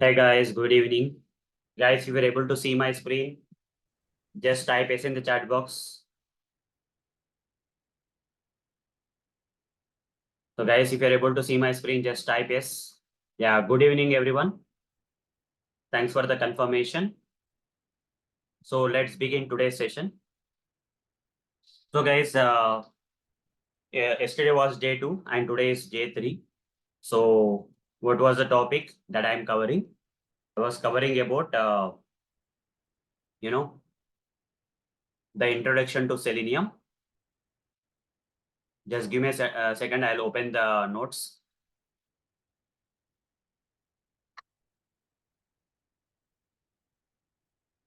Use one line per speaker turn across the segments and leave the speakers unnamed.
Hey guys, good evening. Guys, if you were able to see my screen, just type S in the chat box. So guys, if you're able to see my screen, just type S. Yeah, good evening everyone. Thanks for the confirmation. So let's begin today's session. So guys, yesterday was day 2 and today is day 3. So what was the topic that I'm covering? I was covering about, you know, the introduction to Selenium. Just give me a second, I'll open the notes.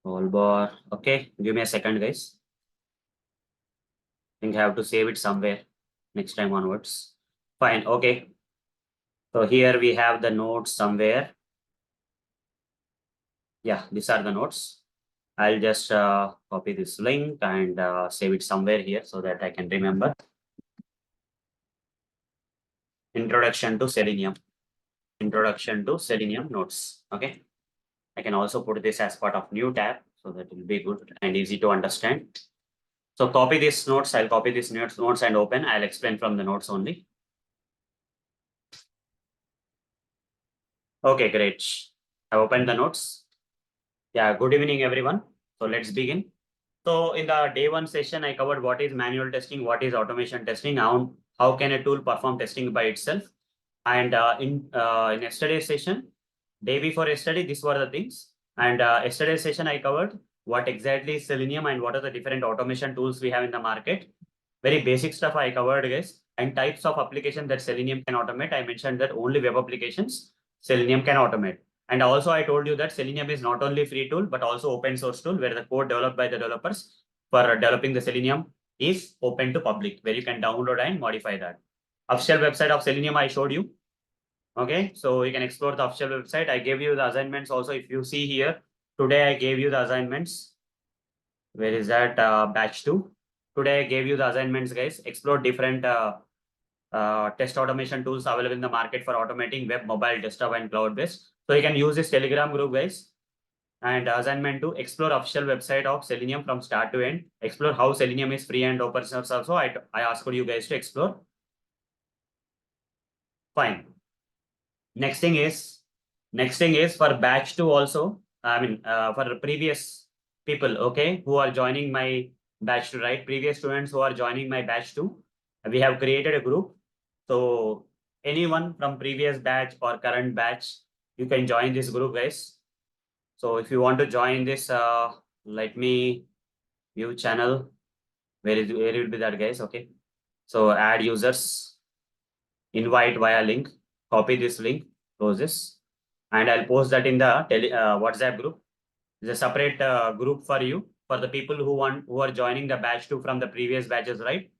All bar. Okay, give me a second, guys. I think I have to save it somewhere next time onwards. Fine. Okay. So here we have the notes somewhere. Yeah, these are the notes. I'll just copy this link and save it somewhere here so that I can remember. Introduction to Selenium. Introduction to Selenium notes. Okay. I can also put this as part of new tab so that it will be good and easy to understand. So copy these notes. I'll copy these notes and open. I'll explain from the notes only. Okay, great. I opened the notes. Yeah, good evening, everyone. So let's begin. So in the day 1 session, I covered what is manual testing, what is automation testing, how can a tool perform testing by itself. And in yesterday's session, day before yesterday, these were the things. And yesterday's session, I covered what exactly is Selenium and what are the different automation tools we have in the market. Very basic stuff I covered, guys. And types of application that Selenium can automate. I mentioned that only web applications Selenium can automate. And also I told you that Selenium is not only free tool, but also open source tool where the code developed by the developers for developing the Selenium is open to public, where you can download and modify that. Official website of Selenium I showed you. Okay, so you can explore the official website. I gave you the assignments also. If you see here, today I gave you the assignments. Where is that batch 2? Today I gave you the assignments, guys. Explore different test automation tools available in the market for automating web, mobile, desktop, and cloud-based. So you can use this Telegram group, guys. And assignment to explore official website of Selenium from start to end. Explore how Selenium is free and open source also. I asked you guys to explore. Fine. Next thing is for batch 2 also. I mean, for previous people, okay, who are joining my batch 2, right? Previous students who are joining my batch 2. We have created a group. So anyone from previous batch or current batch, you can join this group, guys. So if you want to join this, let me view channel. Where will be that, guys? Okay. So add users, invite via link, copy this link, close this, and I'll post that in the WhatsApp group. There's a separate group for you, for the people who are joining the batch 2 from the previous batches, right?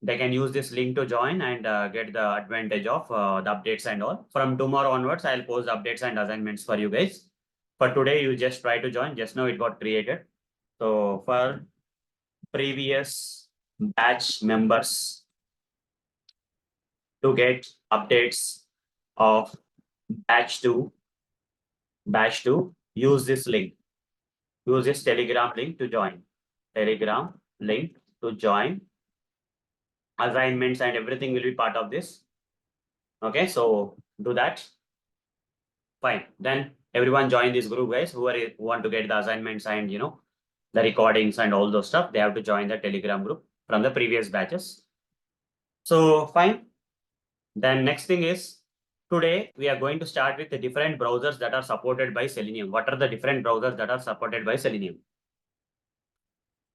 They can use this link to join and get the advantage of the updates and all. From tomorrow onwards, I'll post the updates and assignments for you guys. For today, you just try to join. Just now it got created. So for previous batch members to get updates of batch 2, use this link. Use this Telegram link to join. Telegram link to join. Assignments and everything will be part of this. Okay, so do that. Fine. Then everyone join this group, guys, who want to get the assignments and the recordings and all those stuff. They have to join the Telegram group from the previous batches. So fine. Then next thing is, today we are going to start with the different browsers that are supported by Selenium. What are the different browsers that are supported by Selenium?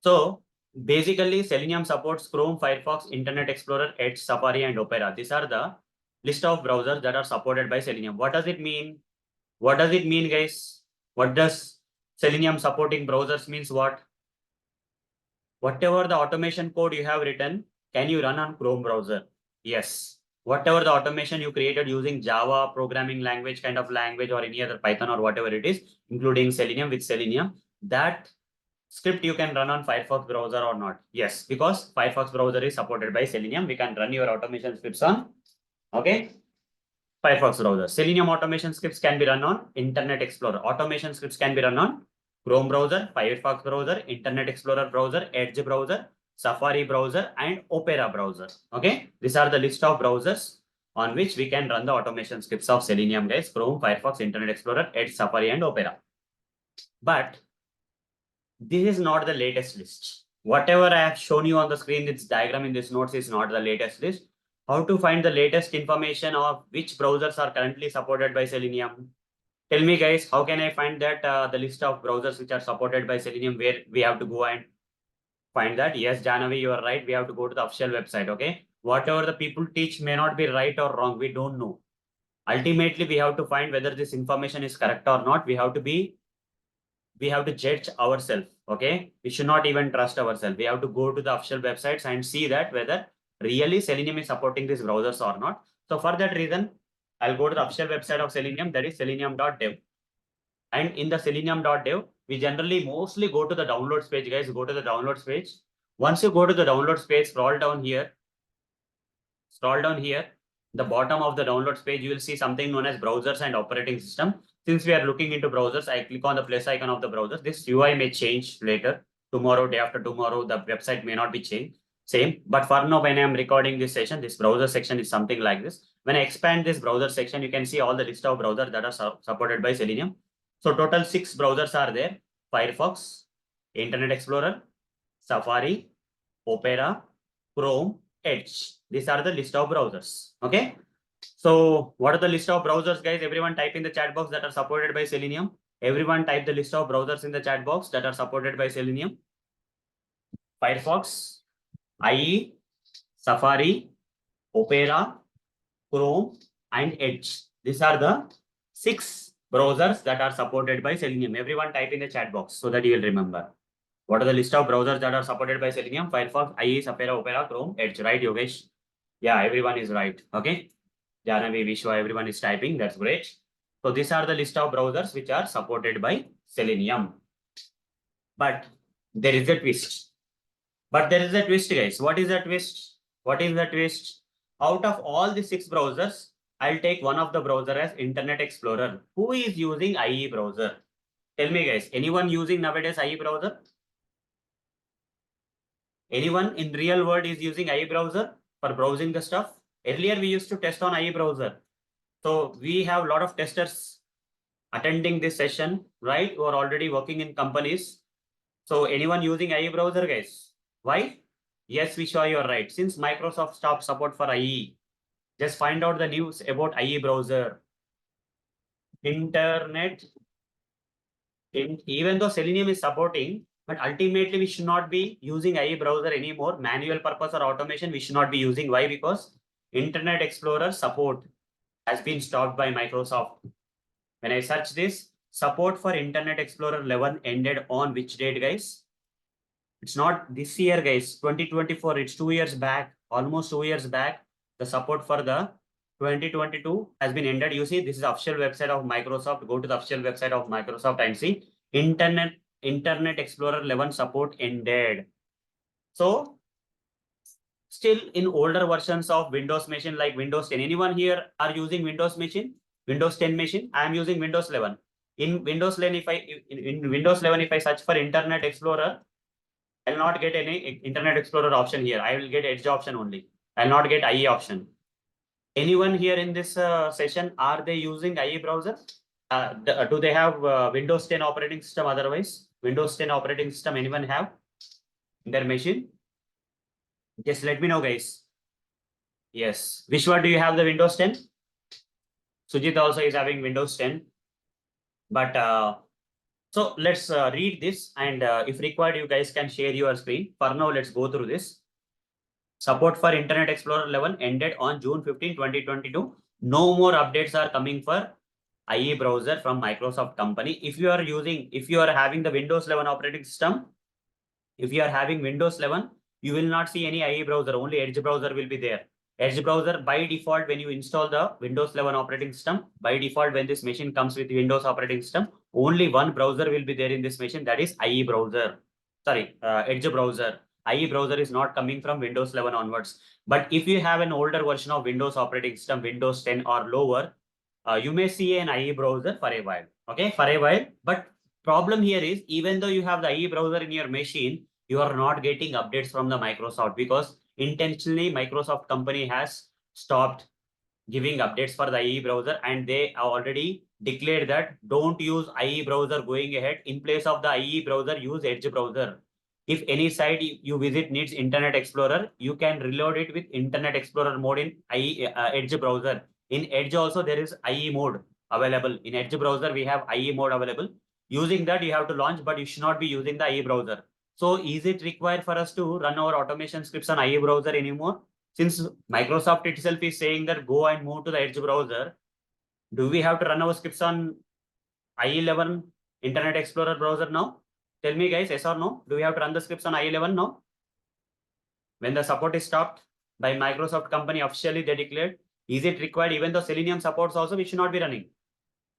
So basically, Selenium supports Chrome, Firefox, Internet Explorer, Edge, Safari, and Opera. These are the list of browsers that are supported by Selenium. What does it mean? What does it mean, guys? What does Selenium supporting browsers means what? Whatever the automation code you have written, can you run on Chrome browser? Yes. Whatever the automation you created using Java programming language, kind of language, or any other Python or whatever it is, including Selenium with Selenium, that script you can run on Firefox browser or not? Yes, because Firefox browser is supported by Selenium. We can run your automation scripts on. Okay. Firefox browser. Selenium automation scripts can be run on Internet Explorer. Automation scripts can be run on Chrome browser, Firefox browser, Internet Explorer browser, Edge browser, Safari browser, and Opera browser. Okay, these are the list of browsers on which we can run the automation scripts of Selenium, guys. Chrome, Firefox, Internet Explorer, Edge, Safari, and Opera. But this is not the latest list. Whatever I have shown you on the screen, this diagram in this notes is not the latest list. How to find the latest information of which browsers are currently supported by Selenium? Tell me, guys, how can I find that the list of browsers which are supported by Selenium, where we have to go and find that? Yes, Janavi, you are right. We have to go to the official website. Okay, whatever the people teach may not be right or wrong. We don't know. Ultimately, we have to find whether this information is correct or not. We have to judge ourselves. Okay, we should not even trust ourselves. We have to go to the official websites and see that whether really Selenium is supporting these browsers or not. So for that reason, I'll go to the official website of Selenium, that is selenium.dev. And in the selenium.dev, we generally mostly go to the downloads page, guys. Go to the downloads page. Once you go to the downloads page, scroll down here. The bottom of the downloads page, you will see something known as browsers and operating system. Since we are looking into browsers, I click on the plus icon of the browser. This UI may change later. Tomorrow, day after tomorrow, the website may not be changed. Same. But for now, when I'm recording this session, this browser section is something like this. When I expand this browser section, you can see all the list of browsers that are supported by Selenium. So total 6 browsers are there: Firefox, Internet Explorer, Safari, Opera, Chrome, Edge. These are the list of browsers. Okay. So what are the list of browsers, guys? Everyone type in the chat box that are supported by Selenium. Everyone type the list of browsers in the chat box that are supported by Selenium. Firefox, IE, Safari, Opera, Chrome, and Edge. These are the 6 browsers that are supported by Selenium. Everyone type in the chat box so that you will remember. What are the list of browsers that are supported by Selenium? Firefox, IE, Safari, Opera, Chrome, Edge. Right, Yogesh? Yeah, everyone is right. Okay. Janavi, Vishwa, everyone is typing. That's great. So these are the list of browsers which are supported by Selenium. But there is a twist. Guys. What is the twist? What is the twist? Out of all the 6 browsers, I'll take one of the browser as Internet Explorer. Who is using IE browser? Tell me, guys. Anyone using nowadays IE browser? Anyone in real world is using IE browser for browsing the stuff? Earlier, we used to test on IE browser. So we have a lot of testers attending this session, right? Who are already working in companies. So anyone using IE browser, guys? Why? Yes, Vishwa, you're right. Since Microsoft stopped support for IE, just find out the news about IE browser. Even though Selenium is supporting, but ultimately we should not be using IE browser anymore. Manual purpose or automation, we should not be using. Why? Because Internet Explorer support has been stopped by Microsoft. When I search this, support for Internet Explorer 11 ended on which date, guys? It's not this year, guys. 2024, it's 2 years back, almost 2 years back. The support for the 2022 has been ended. You see, this is official website of Microsoft. Go to the official website of Microsoft and see Internet Explorer 11 support ended. So still in older versions of Windows machine like Windows 10, anyone here are using Windows machine? Windows 10 machine? I am using Windows 11. In Windows 11, if I search for Internet Explorer, I'll not get any Internet Explorer option here. I will get Edge option only. I'll not get IE option. Anyone here in this session, are they using IE browser? Do they have Windows 10 operating system otherwise? Windows 10 operating system, anyone have in their machine? Just let me know, guys. Yes. Which one do you have the Windows 10? Sujit also is having Windows 10. But so let's read this, and if required, you guys can share your screen. For now, let's go through this. Support for Internet Explorer 11 ended on June 15, 2022. No more updates are coming for IE browser from Microsoft company. If you are having the Windows 11 operating system, if you are having Windows 11, you will not see any IE browser, only Edge browser will be there. Edge browser by default, when you install the Windows 11 operating system, by default, when this machine comes with Windows operating system, only one browser will be there in this machine, that is IE browser. Sorry, Edge browser. IE browser is not coming from Windows 11 onwards. But if you have an older version of Windows operating system, Windows 10 or lower, you may see an IE browser for a while. Okay, for a while. But problem here is, even though you have the IE browser in your machine, you are not getting updates from the Microsoft, because intentionally Microsoft company has stopped giving updates for the IE browser, and they already declared that don't use IE browser going ahead. In place of the IE browser, use Edge browser. If any site you visit needs Internet Explorer, you can reload it with Internet Explorer mode in Edge browser. In Edge also there is IE mode available. In Edge browser we have IE mode available. Using that you have to launch, but you should not be using the IE browser. So is it required for us to run our automation scripts on IE browser anymore? Since Microsoft itself is saying that go and move to the Edge browser, do we have to run our scripts on IE11 Internet Explorer browser now? Tell me guys, yes or no? Do we have to run the scripts on IE11 now? When the support is stopped by Microsoft company, officially they declared, is it required? Even though Selenium supports also, we should not be running.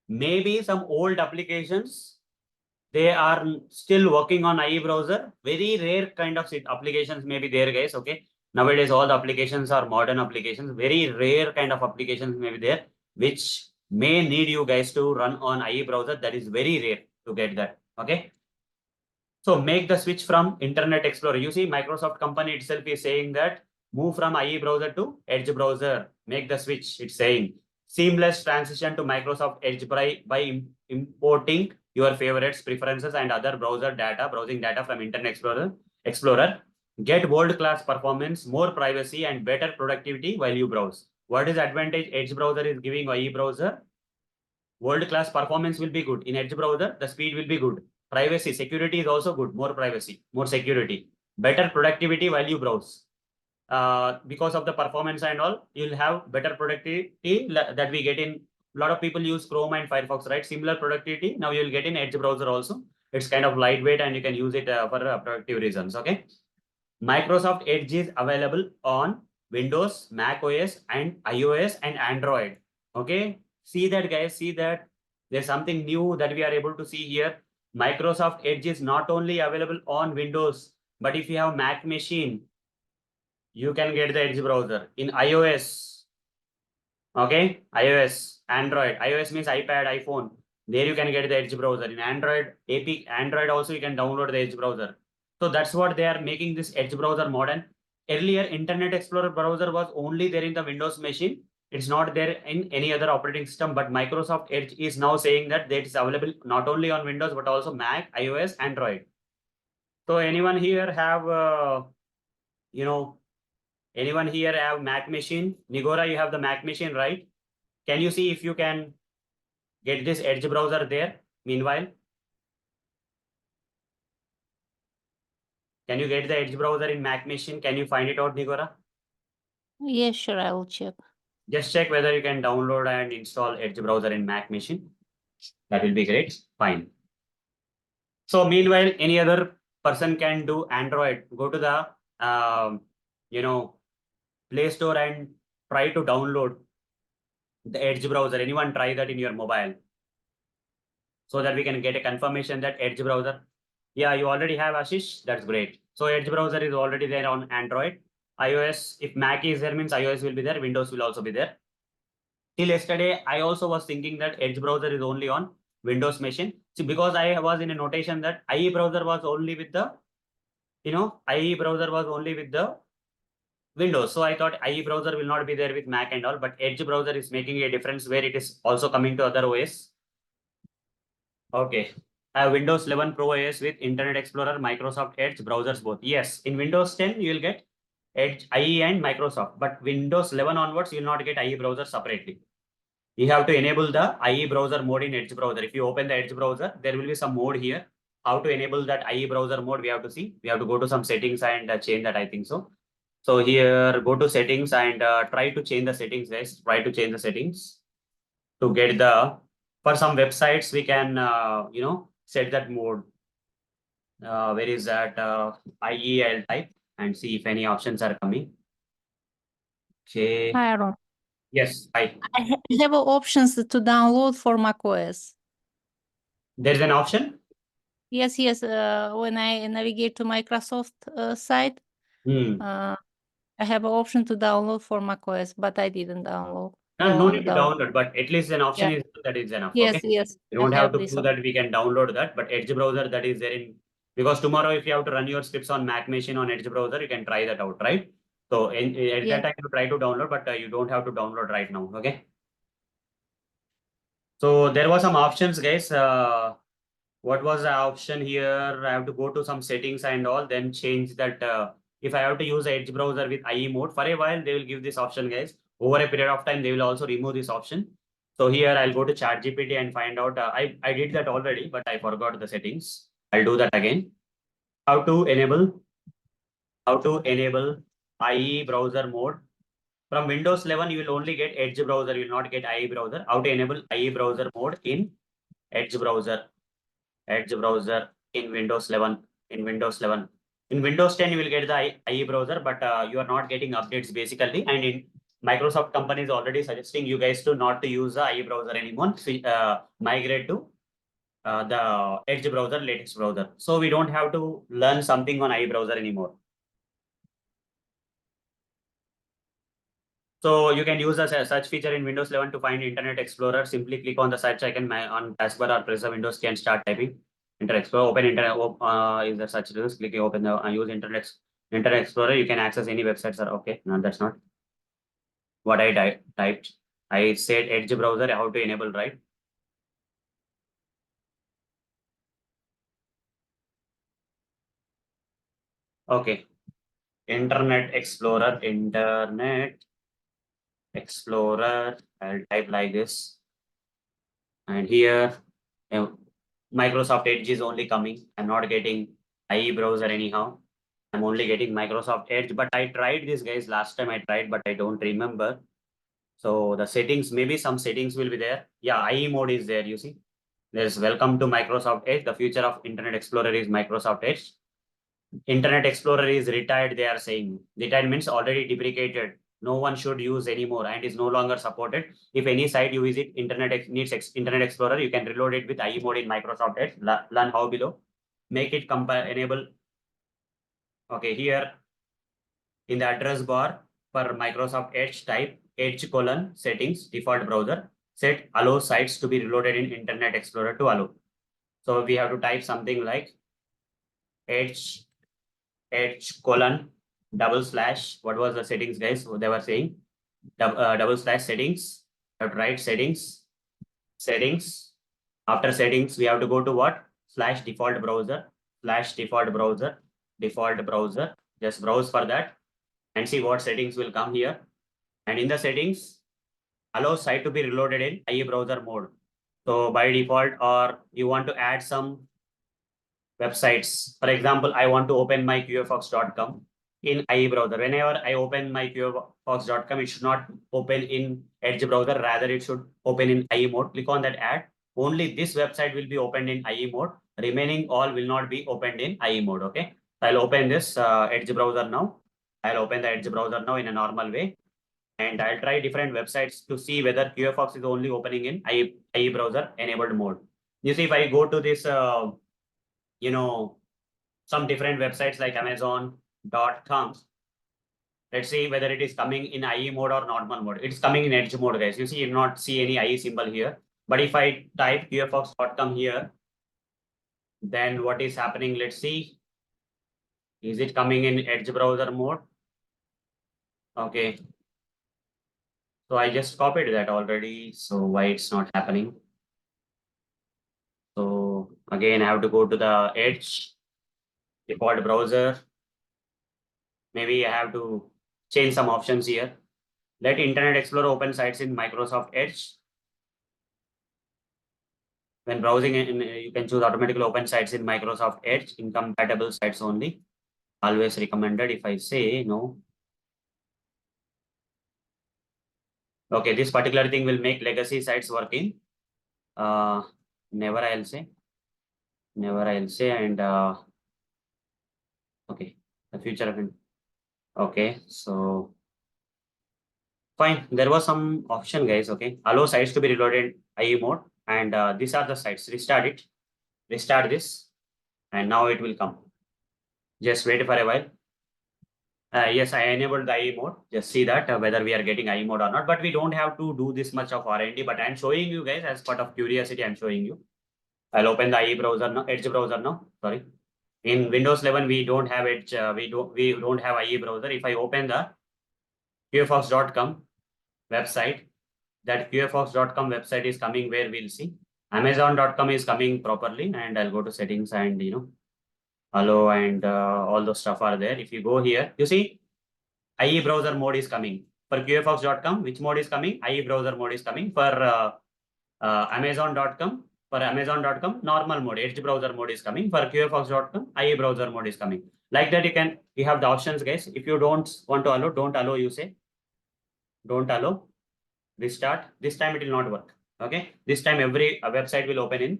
Maybe some old applications, they are still working on IE browser. Very rare kind of applications may be there, guys. Okay. Nowadays, all the applications are modern applications. Very rare kind of applications may be there, which may need you guys to run on IE browser. That is very rare to get that. Okay. So make the switch from Internet Explorer. You see, Microsoft company itself is saying that move from IE browser to Edge browser. Make the switch. It's saying seamless transition to Microsoft Edge by importing your favorites, preferences, and other browsing data from Internet Explorer. Get world-class performance, more privacy, and better productivity while you browse. What is the advantage Edge browser is giving IE browser? World-class performance will be good. In Edge browser, the speed will be good. Privacy, security is also good. More privacy, more security. Better productivity while you browse. Because of the performance and all, you'll have better productivity that we get in. A lot of people use Chrome and Firefox, right? Similar productivity. Now you'll get in Edge browser also. It's kind of lightweight and you can use it for productive reasons. Okay. Microsoft Edge is available on Windows, Mac OS, and iOS and Android. Okay. See that, guys. See that there's something new that we are able to see here. Microsoft Edge is not only available on Windows, but if you have Mac machine, you can get the Edge browser. In iOS, okay, iOS, Android. iOS means iPad, iPhone. There you can get the Edge browser. In Android also you can download the Edge browser. So that's what they are making this Edge browser modern. Earlier, Internet Explorer browser was only there in the Windows machine. It's not there in any other operating system, but Microsoft Edge is now saying that it's available not only on Windows, but also Mac, iOS, Android. So anyone here have, anyone here have Mac machine? Nigora, you have the Mac machine, right? Can you see if you can get this Edge browser there? Meanwhile, can you get the Edge browser in Mac machine? Can you find it out, Nigora?
Yes, sure, I will check.
Just check whether you can download and install Edge browser in Mac machine. That will be great. Fine. So meanwhile, any other person can do Android. Go to the Play Store and try to download the Edge browser. Anyone try that in your mobile, so that we can get a confirmation that Edge browser. Yeah, you already have, Ashish. That's great. So Edge browser is already there on Android. iOS, if Mac is there, means iOS will be there. Windows will also be there. Till yesterday, I also was thinking that Edge browser is only on Windows machine. See, because I was in a notation that IE browser was only with the, IE browser was only with the Windows. So I thought IE browser will not be there with Mac and all, but Edge browser is making a difference where it is also coming to other OS. Okay. I have Windows 11 Pro OS with Internet Explorer, Microsoft Edge browsers both. Yes, in Windows 10, you will get Edge, IE and Microsoft, but Windows 11 onwards, you will not get IE browser separately. You have to enable the IE browser mode in Edge browser. If you open the Edge browser, there will be some mode here. How to enable that IE browser mode, we have to see. We have to go to some settings and change that, I think so. So here, go to settings and try to change the settings, guys. Try to change the settings to get the, for some websites, we can, set that mode. Where is that? IE, I'll type and see if any options are coming. Okay.
Hi, Aaron.
Yes,
I have options to download for macOS.
There's an option?
Yes, yes. When I navigate to Microsoft site,
Hmm.
I have an option to download for macOS, but I didn't download.
No need to download, but at least an option
Yeah.
is that is enough.
Yes,
Okay.
yes.
You
I
don't have
have
to
this
prove that we can download that, but Edge browser that is there in, because tomorrow if you have to run your scripts on Mac machine on Edge browser, you can try that out, right? So at
Yeah.
that time you try to download, but you don't have to download right now. Okay. So there were some options, guys. What was the option here? I have to go to some settings and all, then change that. If I have to use the Edge browser with IE mode for a while, they will give this option, guys. Over a period of time, they will also remove this option. So here I'll go to ChatGPT and find out. I did that already, but I forgot the settings. I'll do that again. How to enable IE browser mode. From Windows 11, you will only get Edge browser. You will not get IE browser. How to enable IE browser mode in Edge browser. Edge browser in Windows 11. In Windows 11. In Windows 10, you will get the IE browser, but you are not getting updates basically. And in Microsoft company is already suggesting you guys to not to use the IE browser anymore. So, migrate to the Edge browser, latest browser. So we don't have to learn something on IE browser anymore. So you can use the search feature in Windows 11 to find Internet Explorer. Simply click on the search icon on taskbar or press the Windows key and start typing. Internet Explorer, open Internet, is the search results. Click open the use Internet Explorer. You can access any websites. Okay, no, that's not what I typed. I said Edge browser, how to enable, right? Okay, Internet Explorer, I'll type like this. And here, Microsoft Edge is only coming. I'm not getting IE browser anyhow. I'm only getting Microsoft Edge, but I tried this, guys. Last time I tried, but I don't remember. So the settings, maybe some settings will be there. Yeah, IE mode is there, you see. There's welcome to Microsoft Edge. The future of Internet Explorer is Microsoft Edge. Internet Explorer is retired, they are saying. Retired means already deprecated. No one should use anymore and is no longer supported. If any site you visit needs Internet Explorer, you can reload it with IE mode in Microsoft Edge. Learn how below. Make it enable. Okay, here in the address bar for Microsoft Edge, type Edge settings default browser. Set allow sites to be reloaded in Internet Explorer to allow. So we have to type something like Edge double slash. What was the settings, guys? So they were saying double slash settings. We have to write settings. After settings, we have to go to what? Slash default browser. Default browser. Just browse for that and see what settings will come here. And in the settings, allow site to be reloaded in IE browser mode. So by default, or you want to add some websites. For example, I want to open my qfox.com in IE browser. Whenever I open my qfox.com, it should not open in Edge browser. Rather, it should open in IE mode. Click on that add. Only this website will be opened in IE mode. Remaining all will not be opened in IE mode. Okay. I'll open this Edge browser now. I'll open the Edge browser now in a normal way. And I'll try different websites to see whether QFox is only opening in IE browser enabled mode. You see, if I go to this, some different websites like Amazon.com. Let's see whether it is coming in IE mode or normal mode. It's coming in Edge mode, guys. You see, you not see any IE symbol here. But if I type qfox.com here, then what is happening? Let's see. Is it coming in Edge browser mode? Okay. So I just copied that already. So why it's not happening? So again, I have to go to the Edge default browser. Maybe I have to change some options here. Let Internet Explorer open sites in Microsoft Edge. When browsing, you can choose automatically open sites in Microsoft Edge, incompatible sites only. Always recommended. If I say no. Okay, this particular thing will make legacy sites working. Never I'll say. And okay, the future of it. Okay, so fine. There was some option, guys. Okay, allow sites to be reloaded IE mode, and these are the sites. Restart it. Restart this. and now it will come. Just wait for a while. Yes, I enabled the IE mode. Just see that whether we are getting IE mode or not. But we don't have to do this much of R&D. But I'm showing you guys as part of curiosity. I'm showing you. I'll open the IE browser now. Edge browser now. Sorry. In Windows 11, we don't have Edge. We don't have IE browser. If I open the qfox.com website, that qfox.com website is coming where we'll see. Amazon.com is coming properly, and I'll go to settings and hello and all those stuff are there. If you go here, you see IE browser mode is coming. For qfox.com, which mode is coming? IE browser mode is coming. For Amazon.com, normal mode, Edge browser mode is coming. For qfox.com, IE browser mode is coming. Like that, you have the options, guys. If you don't want to allow, don't allow, you say. Don't allow. Restart. This time it will not work. Okay. This time every website will open in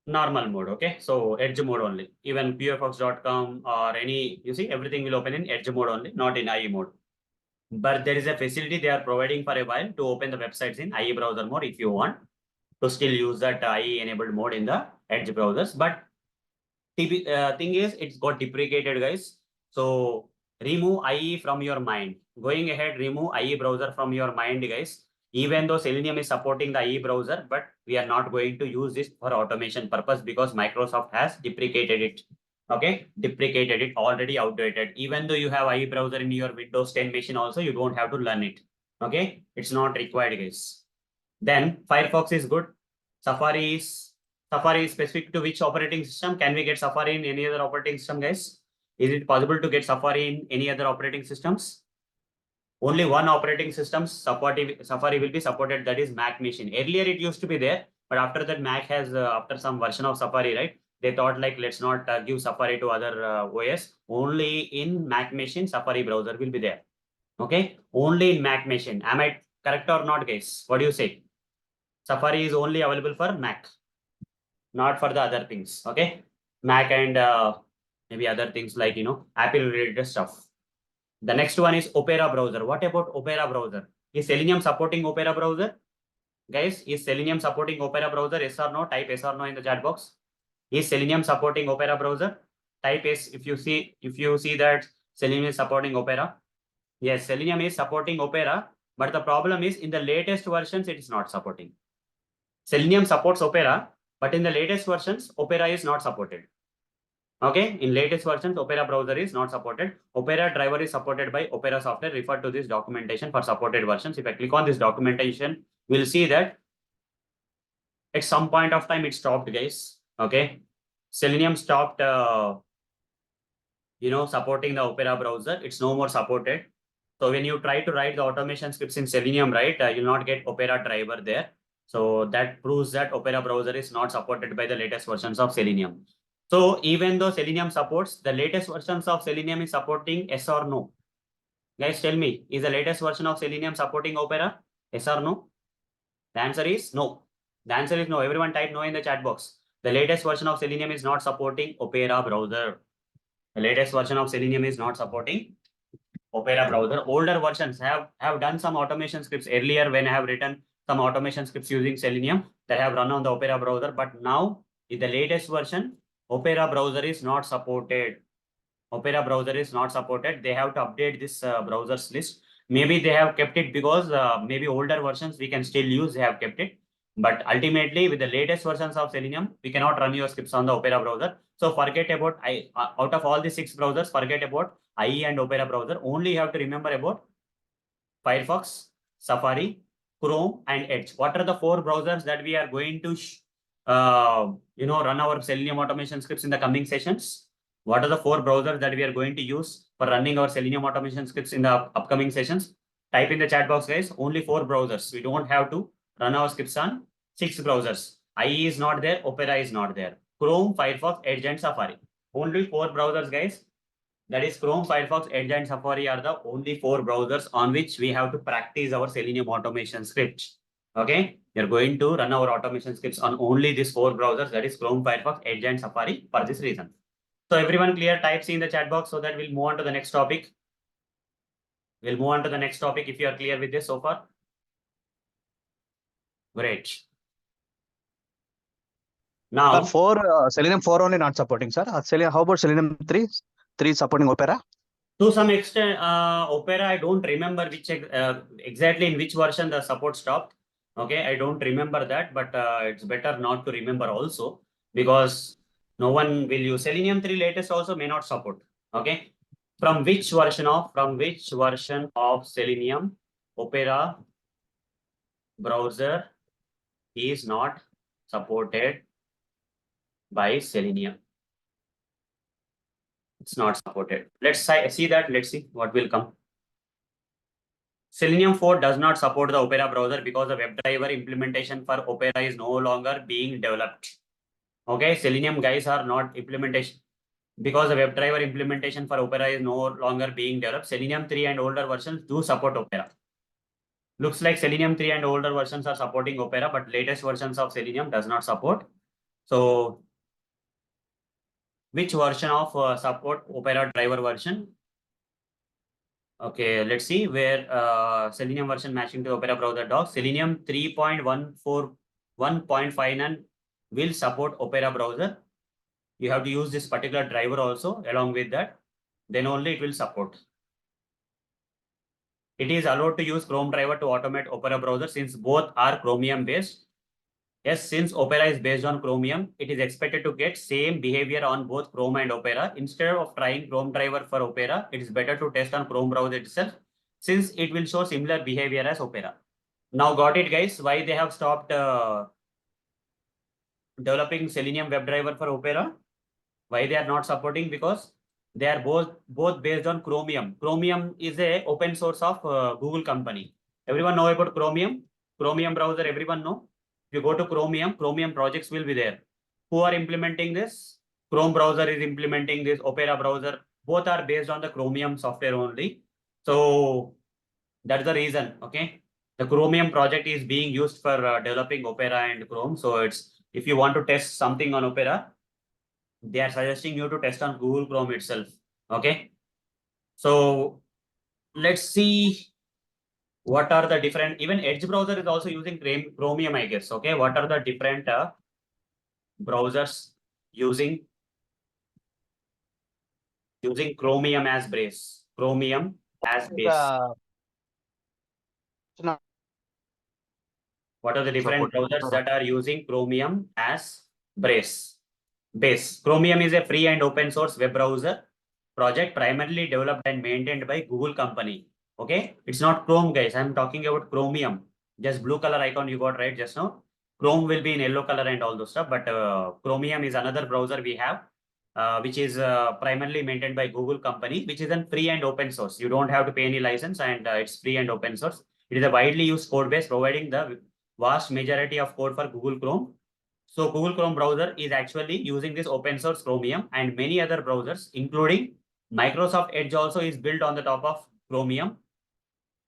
normal mode. Okay. So Edge mode only. Even qfox.com or any, you see, everything will open in Edge mode only, not in IE mode. But there is a facility they are providing for a while to open the websites in IE browser mode if you want to still use that IE enabled mode in the Edge browsers. But thing is, it's got deprecated, guys. So remove IE from your mind. Going ahead, remove IE browser from your mind, guys. Even though Selenium is supporting the IE browser, but we are not going to use this for automation purpose because Microsoft has deprecated it. Okay, deprecated it, already outdated. Even though you have IE browser in your Windows 10 machine also, you don't have to learn it. Okay, it's not required, guys. Then Firefox is good. Safari is specific to which operating system? Can we get Safari in any other operating system, guys? Is it possible to get Safari in any other operating systems? Only one operating system Safari will be supported, that is Mac machine. Earlier it used to be there, but after that Mac has, after some version of Safari, right? They thought like, let's not give Safari to other OS. Only in Mac machine, Safari browser will be there. Okay, only in Mac machine. Am I correct or not, guys? What do you say? Safari is only available for Mac, not for the other things. Okay, Mac and maybe other things like Apple related stuff. The next one is Opera browser. What about Opera browser? Is Selenium supporting Opera browser? Guys, is Selenium supporting Opera browser? Yes or no? Type yes or no in the chat box. Is Selenium supporting Opera browser? Type yes if you see that Selenium is supporting Opera. Yes, Selenium is supporting Opera, but the problem is in the latest versions it is not supporting. Selenium supports Opera, but in the latest versions, Opera is not supported. Okay, in latest versions, Opera browser is not supported. Opera driver is supported by Opera software. Refer to this documentation for supported versions. If I click on this documentation, we'll see that at some point of time it stopped, guys. Okay, Selenium stopped, supporting the Opera browser. It's no more supported. So when you try to write the automation scripts in Selenium, right, you'll not get Opera driver there. So that proves that Opera browser is not supported by the latest versions of Selenium. So even though Selenium supports, the latest versions of Selenium is supporting, yes or no? Guys, tell me, is the latest version of Selenium supporting Opera? Yes or no? The answer is no. The answer is no. Everyone type no in the chat box. The latest version of Selenium is not supporting Opera browser. The latest version of Selenium is not supporting Opera browser. Older versions have done some automation scripts earlier when I have written some automation scripts using Selenium that have run on the Opera browser. But now in the latest version, Opera browser is not supported. Opera browser is not supported. They have to update this browsers list. Maybe they have kept it because maybe older versions we can still use. They have kept it. But ultimately, with the latest versions of Selenium, we cannot run your scripts on the Opera browser. So forget about out of all the 6 browsers, forget about IE and Opera browser. Only you have to remember about Firefox, Safari, Chrome, and Edge. What are the 4 browsers that we are going to run our Selenium automation scripts in the coming sessions? What are the 4 browsers that we are going to use for running our Selenium automation scripts in the upcoming sessions? Type in the chat box, guys. Only 4 browsers. We don't have to run our scripts on 6 browsers. IE is not there. Opera is not there. Chrome, Firefox, Edge, and Safari. Only 4 browsers, guys. That is Chrome, Firefox, Edge, and Safari are the only 4 browsers on which we have to practice our Selenium automation scripts. Okay, we are going to run our automation scripts on only these 4 browsers, that is Chrome, Firefox, Edge, and Safari for this reason. So everyone clear, type C in the chat box so that we'll move on to the next topic. We'll move on to the next topic if you are clear with this so far. Great. Now,
Selenium 4 only not supporting, sir. How about Selenium 3? 3 supporting Opera?
to some extent, Opera, I don't remember which exactly in which version the support stopped. Okay, I don't remember that, but it's better not to remember also, because no one will use Selenium 3 latest also may not support. Okay, from which version of Selenium Opera browser is not supported by Selenium? It's not supported. Let's see that. Let's see what will come. Selenium 4 does not support the Opera browser because the WebDriver implementation for Opera is no longer being developed. Okay, Selenium guys are not implementation because the WebDriver implementation for Opera is no longer being developed. Selenium 3 and older versions do support Opera. Looks like Selenium 3 and older versions are supporting Opera, but latest versions of Selenium does not support. So, which version of support Opera driver version? Okay, let's see where Selenium version matching to Opera browser docs. Selenium 3.141.59 will support Opera browser. You have to use this particular driver also along with that. Then only it will support. It is allowed to use Chrome driver to automate Opera browser since both are Chromium based. Yes, since Opera is based on Chromium, it is expected to get same behavior on both Chrome and Opera. Instead of trying Chrome driver for Opera, it is better to test on Chrome browser itself, since it will show similar behavior as Opera. Now got it, guys, why they have stopped developing Selenium WebDriver for Opera? Why they are not supporting? Because they are both based on Chromium. Chromium is a open source of Google company. Everyone know about Chromium? Chromium browser, everyone know? If you go to Chromium, Chromium projects will be there. Who are implementing this? Chrome browser is implementing this, Opera browser. Both are based on the Chromium software only. So that's the reason, okay? The Chromium project is being used for developing Opera and Chrome. So it's, if you want to test something on Opera, they are suggesting you to test on Google Chrome itself. Okay. So let's see what are the different, even Edge browser is also using Chromium, I guess. Okay. What are the different browsers using Chromium as base? Chromium as base. What are the different browsers that are using Chromium as base? Chromium is a free and open source web browser project primarily developed and maintained by Google company. Okay, it's not Chrome, guys. I'm talking about Chromium. Just blue color icon you got right just now. Chrome will be in yellow color and all those stuff, but Chromium is another browser we have, which is primarily maintained by Google company, which is a free and open source. You don't have to pay any license, and it's free and open source. It is a widely used code base providing the vast majority of code for Google Chrome. So Google Chrome browser is actually using this open source Chromium, and many other browsers, including Microsoft Edge also is built on the top of Chromium.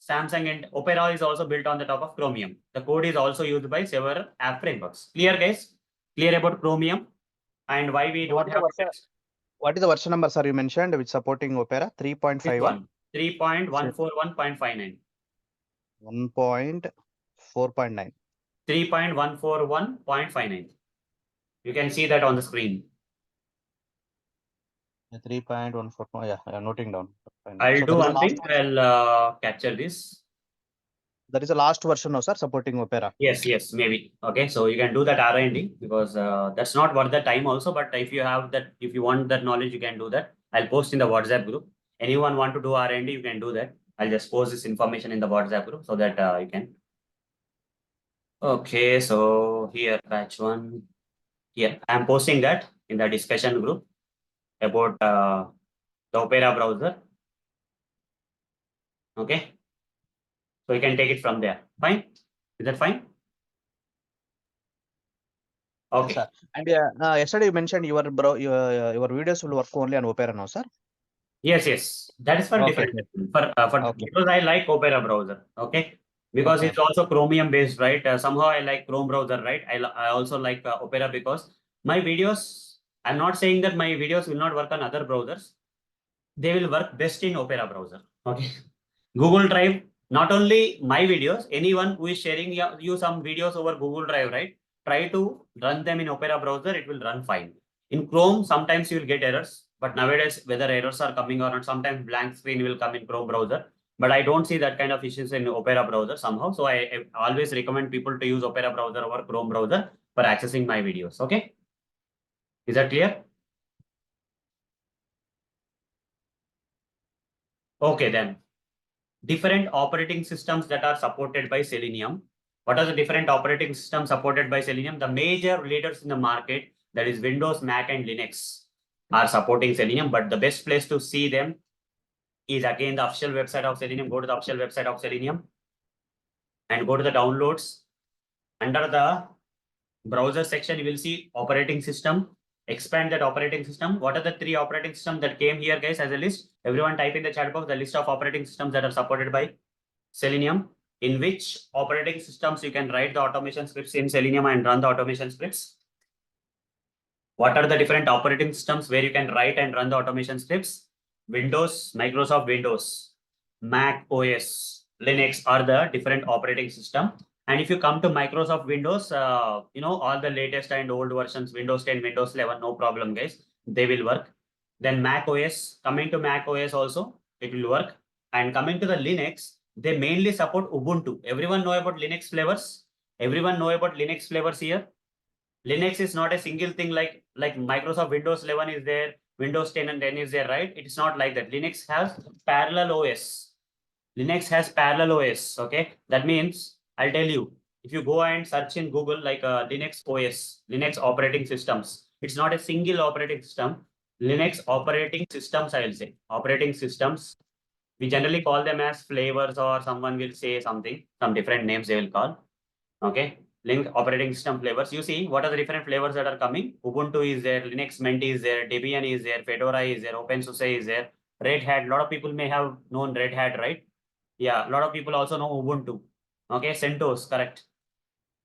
Samsung and Opera is also built on the top of Chromium. The code is also used by several app frameworks. Clear, guys? Clear about Chromium and why we don't have text?
What is the version number, sir, you mentioned which supporting Opera? 3.51?
3.141.59.
1.4.9.
3.141.59. You can see that on the screen.
3.14. Yeah, I'm noting down.
I'll do one thing. I'll capture this.
That is the last version, no, sir, supporting Opera.
Yes, maybe. Okay, so you can do that R&D because that's not worth the time also. But if you have that, if you want that knowledge, you can do that. I'll post in the WhatsApp group. Anyone want to do R&D, you can do that. I'll just post this information in the WhatsApp group so that you can. Okay, so here batch one. Here I'm posting that in the discussion group about the Opera browser. Okay, so you can take it from there. Fine. Is that fine? Okay.
Yes, sir. And yesterday you mentioned your videos will work only on Opera, no, sir?
Yes. That is for
Okay.
different because I like Opera browser. Okay. Because
Okay.
it's also Chromium based, right? Somehow I like Chrome browser, right? I also like Opera because my videos, I'm not saying that my videos will not work on other browsers. They will work best in Opera browser. Okay. Google Drive, not only my videos, anyone who is sharing you some videos over Google Drive, right? try to run them in Opera browser, it will run fine. In Chrome, sometimes you will get errors, but nowadays, whether errors are coming or not, sometimes blank screen will come in Chrome browser. But I don't see that kind of issues in Opera browser somehow. So I always recommend people to use Opera browser or Chrome browser for accessing my videos. Okay. Is that clear? Okay, then. Different operating systems that are supported by Selenium. What are the different operating systems supported by Selenium? The major leaders in the market, that is Windows, Mac, and Linux, are supporting Selenium. But the best place to see them is again the official website of Selenium. Go to the official website of Selenium and go to the downloads. Under the browser section, you will see operating system. Expand that operating system. What are the 3 operating systems that came here, guys, as a list? Everyone type in the chat box the list of operating systems that are supported by Selenium. In which operating systems you can write the automation scripts in Selenium and run the automation scripts? What are the different operating systems where you can write and run the automation scripts? Windows, Microsoft Windows, Mac OS, Linux are the different operating system. And if you come to Microsoft Windows, all the latest and old versions, Windows 10, Windows 11, no problem, guys. They will work. Then Mac OS, coming to Mac OS also, it will work. And coming to the Linux, they mainly support Ubuntu. Everyone know about Linux flavors? Everyone know about Linux flavors here? Linux is not a single thing like Microsoft Windows 11 is there, Windows 10 and 10 is there, right? It is not like that. Linux has parallel OS. Linux has parallel OS. Okay, that means I'll tell you, if you go and search in Google like Linux OS, Linux operating systems, it's not a single operating system. Linux operating systems, I will say operating systems. We generally call them as flavors, or someone will say something, some different names they will call. Okay, Link operating system flavors. You see what are the different flavors that are coming? Ubuntu is there, Linux Mint is there, Debian is there, Fedora is there, OpenSUSE is there, Red Hat. A lot of people may have known Red Hat, right? Yeah, a lot of people also know Ubuntu. Okay, CentOS, correct.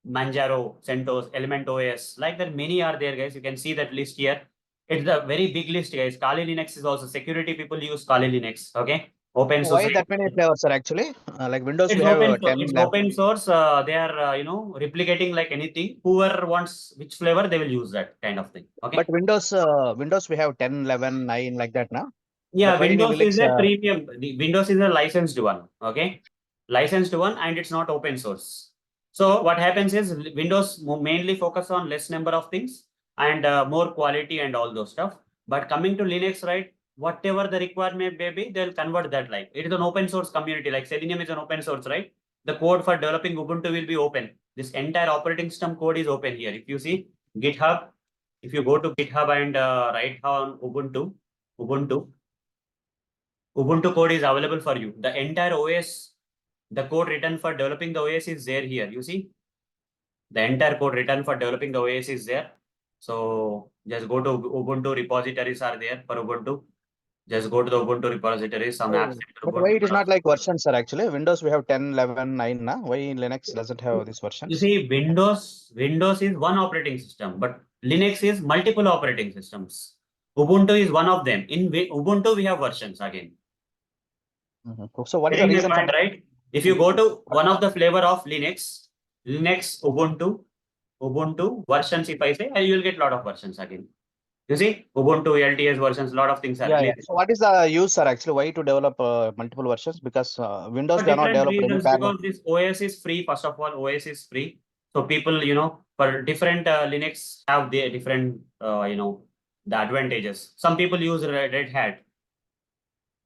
Manjaro, CentOS, Element OS, like that many are there, guys. You can see that list here. It's a very big list, guys. Kali Linux is also security. People use Kali Linux. Okay, open source.
Why that many flavors, sir? Actually, like Windows,
It's
we have
open source.
10.
It's open source. They are replicating like anything. Whoever wants which flavor, they will use that kind of thing. Okay.
But Windows, we have 10, 11, 9 like that now.
Yeah,
But why in
Windows is
Linux?
a premium. The Windows is a licensed one. Okay, licensed one, and it's not open source. So what happens is Windows mainly focus on less number of things and more quality and all those stuff. But coming to Linux, right? Whatever the requirement may be, they'll convert that. Like it is an open source community. Like Selenium is an open source, right? The code for developing Ubuntu will be open. This entire operating system code is open here. If you see GitHub, if you go to GitHub and write down Ubuntu code is available for you. The entire OS, the code written for developing the OS is there here. You see, the entire code written for developing the OS is there. So just go to Ubuntu repositories are there for Ubuntu. Just go to the Ubuntu repositories, some apps.
But why it is not like versions, sir? Actually, Windows we have 10, 11, 9 now. Why Linux doesn't have these
You
versions?
see, Windows is one operating system, but Linux is multiple operating systems. Ubuntu is one of them. In Ubuntu, we have versions again.
So what is the
Getting my
reason for
point, right? If you go to one of the flavor of Linux, Ubuntu versions, if I say, you will get a lot of versions again. You see, Ubuntu, LTS versions, a lot of things are
Yeah.
released.
So what is the use, sir? Actually, why to develop multiple versions? Because Windows
For
they are not
different
developed any
reasons,
parallel.
because this OS is free. First of all, OS is free. So people, for different Linux have their different, the advantages. Some people use Red Hat.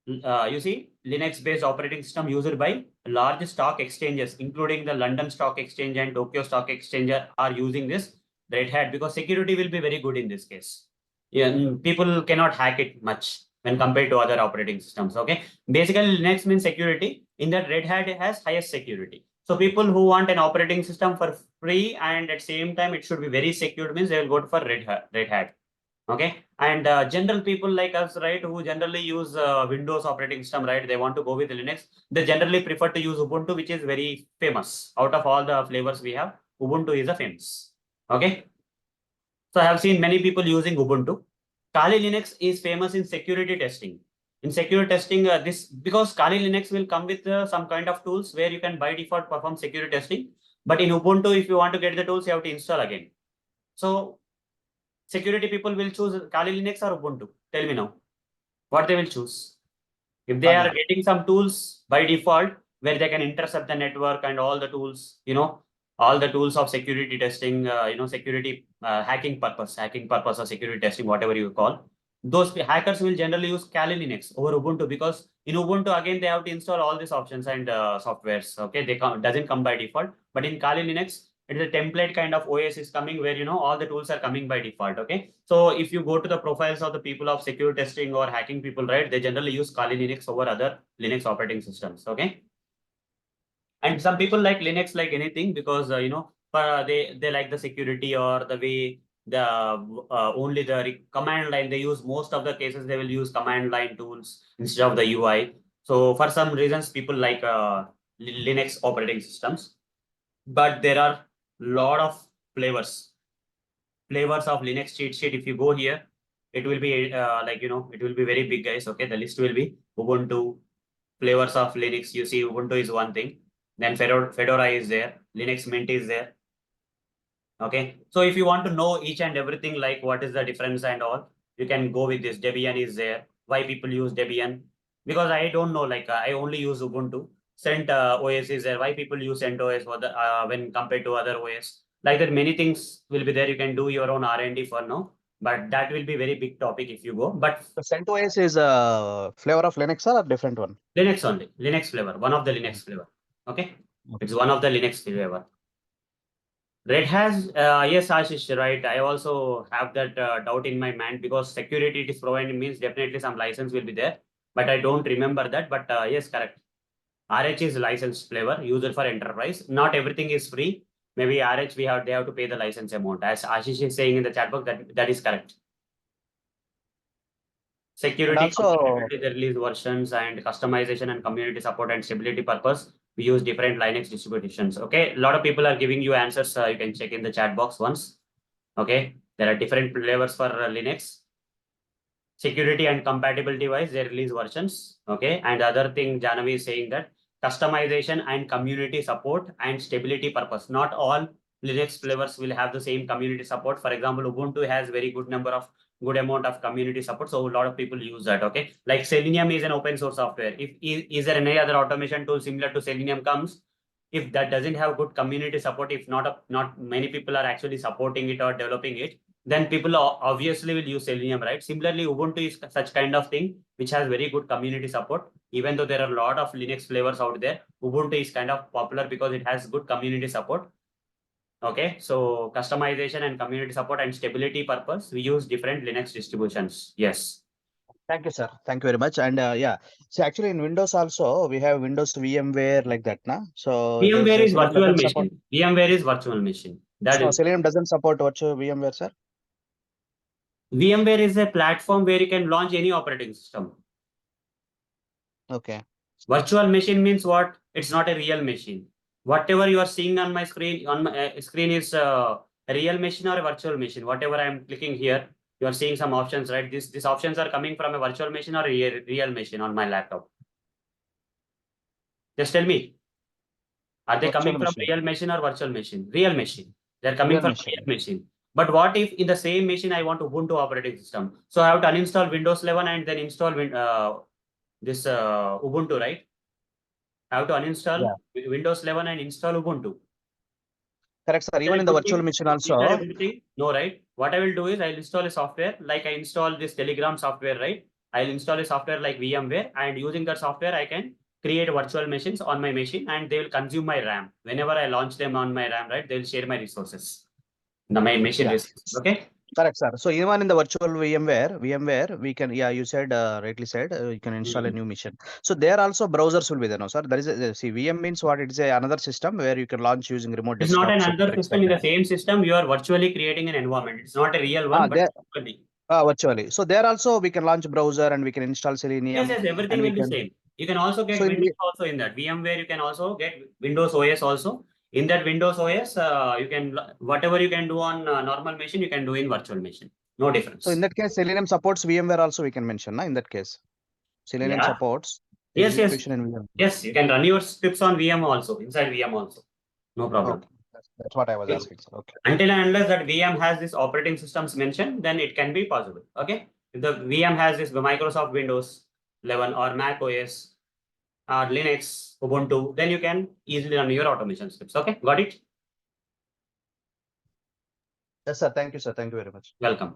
You see, Linux-based operating system used by large stock exchanges, including the London Stock Exchange and Tokyo Stock Exchange are using this Red Hat because security will be very good in this case. Yeah, people cannot hack it much when compared to other operating systems. Okay, basically Linux means security. In that, Red Hat has highest security. So people who want an operating system for free and at same time it should be very secure means they will go for Red Hat. Okay, and general people like us, right, who generally use Windows operating system, right, they want to go with Linux. They generally prefer to use Ubuntu, which is very famous. Out of all the flavors we have, Ubuntu is a famous. Okay, so I have seen many people using Ubuntu. Kali Linux is famous in security testing. In secure testing, because Kali Linux will come with some kind of tools where you can by default perform security testing. But in Ubuntu, if you want to get the tools, you have to install again. So security people will choose Kali Linux or Ubuntu. Tell me now, what they will choose. If they are
Kali.
getting some tools by default where they can intercept the network and all the tools, all the tools of security testing, security hacking purpose or security testing, whatever you call, those hackers will generally use Kali Linux over Ubuntu, because in Ubuntu again they have to install all these options and softwares. Okay, doesn't come by default, but in Kali Linux it is a template kind of OS is coming where all the tools are coming by default. Okay, so if you go to the profiles of the people of secure testing or hacking people, right, they generally use Kali Linux over other Linux operating systems. Okay, and some people like Linux like anything because they like the security or the way the only the command line they use. Most of the cases they will use command line tools instead of the UI. So for some reasons people like Linux operating systems, but there are lot of flavors of Linux cheat sheet. If you go here, it will be it will be very big, guys. Okay, the list will be Ubuntu, flavors of Linux. You see, Ubuntu is one thing. Then Fedora is there. Linux Mint is there. Okay, so if you want to know each and everything, like what is the difference and all, you can go with this. Debian is there. Why people use Debian? Because I don't know. Like I only use Ubuntu. Cent OS is there. Why people use CentOS for the when compared to other OS? Like that, many things will be there. You can do your own R&D for now, but that will be very big topic if you go. But
So CentOS is a flavor of Linux or a different one?
Linux only, Linux flavor, one of the Linux flavor. Okay, it's one of the Linux flavor. Red has, yes, Ashish, right. I also have that doubt in my mind, because security it is provided means definitely some license will be there, but I don't remember that. But yes, correct. RH is licensed flavor, user for enterprise. Not everything is free. Maybe RH they have to pay the license amount. As Ashish is saying in the chat box, that is correct. Security,
also-
compatibility, the release versions, and customization and community support and stability purpose, we use different Linux distributions. Okay, a lot of people are giving you answers. You can check in the chat box once. Okay, there are different flavors for Linux. Security and compatibility wise, they release versions. Okay, and the other thing Janavi is saying that customization and community support and stability purpose. Not all Linux flavors will have the same community support. For example, Ubuntu has very good amount of community support, so a lot of people use that. Okay, like Selenium is an open source software. If is there any other automation tool similar to Selenium comes, if that doesn't have good community support, if not many people are actually supporting it or developing it, then people obviously will use Selenium, right? Similarly, Ubuntu is such kind of thing which has very good community support. Even though there are a lot of Linux flavors out there, Ubuntu is kind of popular because it has good community support. Okay, so customization and community support and stability purpose, we use different Linux distributions. Yes.
Thank you, sir. Thank you very much. And yeah, so actually in Windows also we have Windows VMware like that, na? So
VMware is
Selenium
virtual
doesn't support.
machine. VMware is virtual machine. That
So
is
Selenium doesn't support virtual VMware, sir?
VMware is a platform where you can launch any operating system.
Okay.
Virtual machine means what? It's not a real machine. Whatever you are seeing on my screen, screen is a real machine or a virtual machine. Whatever I am clicking here, you are seeing some options, right? These options are coming from a virtual machine or a real machine on my laptop. Just tell me, are they
Virtual
coming from
machine.
real machine or virtual machine? Real machine. They're coming
Real
from
machine.
real machine. But what if in the same machine I want Ubuntu operating system? So I have to uninstall Windows 11 and then install this Ubuntu, right? I have to uninstall Windows 11 and install Ubuntu.
Correct, sir. Even in the virtual machine
Is that
also.
everything? No, right? What I will do is I'll install a software, like I install this Telegram software, right? I'll install a software like VMware, and using that software, I can create virtual machines on my machine, and they will consume my RAM. Whenever I launch them on my RAM, right, they'll share my resources. My machine resources. Okay.
Correct, sir. So even in the virtual VMware, we can, yeah, you said, rightly said, you can install a new machine. So there also browsers will be there, no, sir? There is see, VM means what? It is another system where you can launch using remote
It's not
desktop
another
tricks
system
like
in the
that.
same system. You are virtually creating an environment. It's not a real one, but virtually.
Virtually. So there also we can launch browser and we can install Selenium.
Yes, everything
and we
will be
can,
same. You can also get
so in
Windows also in that. VMware, you can also get Windows OS also. In that Windows OS, you can, whatever you can do on normal machine, you can do in virtual machine. No difference.
So in that case, Selenium supports VMware also we can mention, na, in that case. Selenium supports
Yes.
execution in VMware.
Yes, you can run your scripts on VM also, inside VM also. No problem.
Okay. That's what I was asking, sir. Okay.
Until and unless that VM has this operating systems mentioned, then it can be possible. Okay. If the VM has this Microsoft Windows 11 or Mac OS or Linux, Ubuntu, then you can easily run your automation scripts. Okay. Got it?
Yes, sir. Thank you, sir. Thank you very much.
Welcome.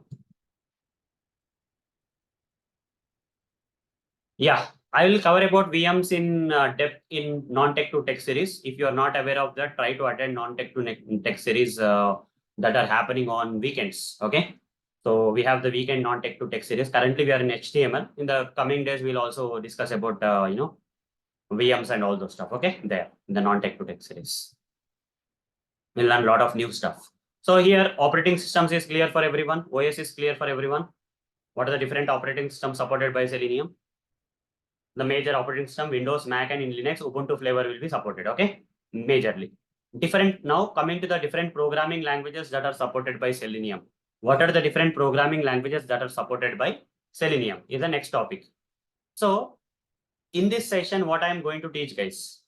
Yeah, I will cover about VMs in depth in non-tech to tech series. If you are not aware of that, try to attend non-tech to tech series that are happening on weekends. Okay. So we have the weekend non-tech to tech series. Currently, we are in HTML. In the coming days, we'll also discuss about VMs and all those stuff. Okay, there in the non-tech to tech series, we'll learn a lot of new stuff. So here, operating systems is clear for everyone. OS is clear for everyone. What are the different operating systems supported by Selenium? The major operating system, Windows, Mac, and in Linux, Ubuntu flavor will be supported. Okay, majorly. Different. Now coming to the different programming languages that are supported by Selenium. What are the different programming languages that are supported by Selenium is the next topic. So in this session, what I am going to teach, guys.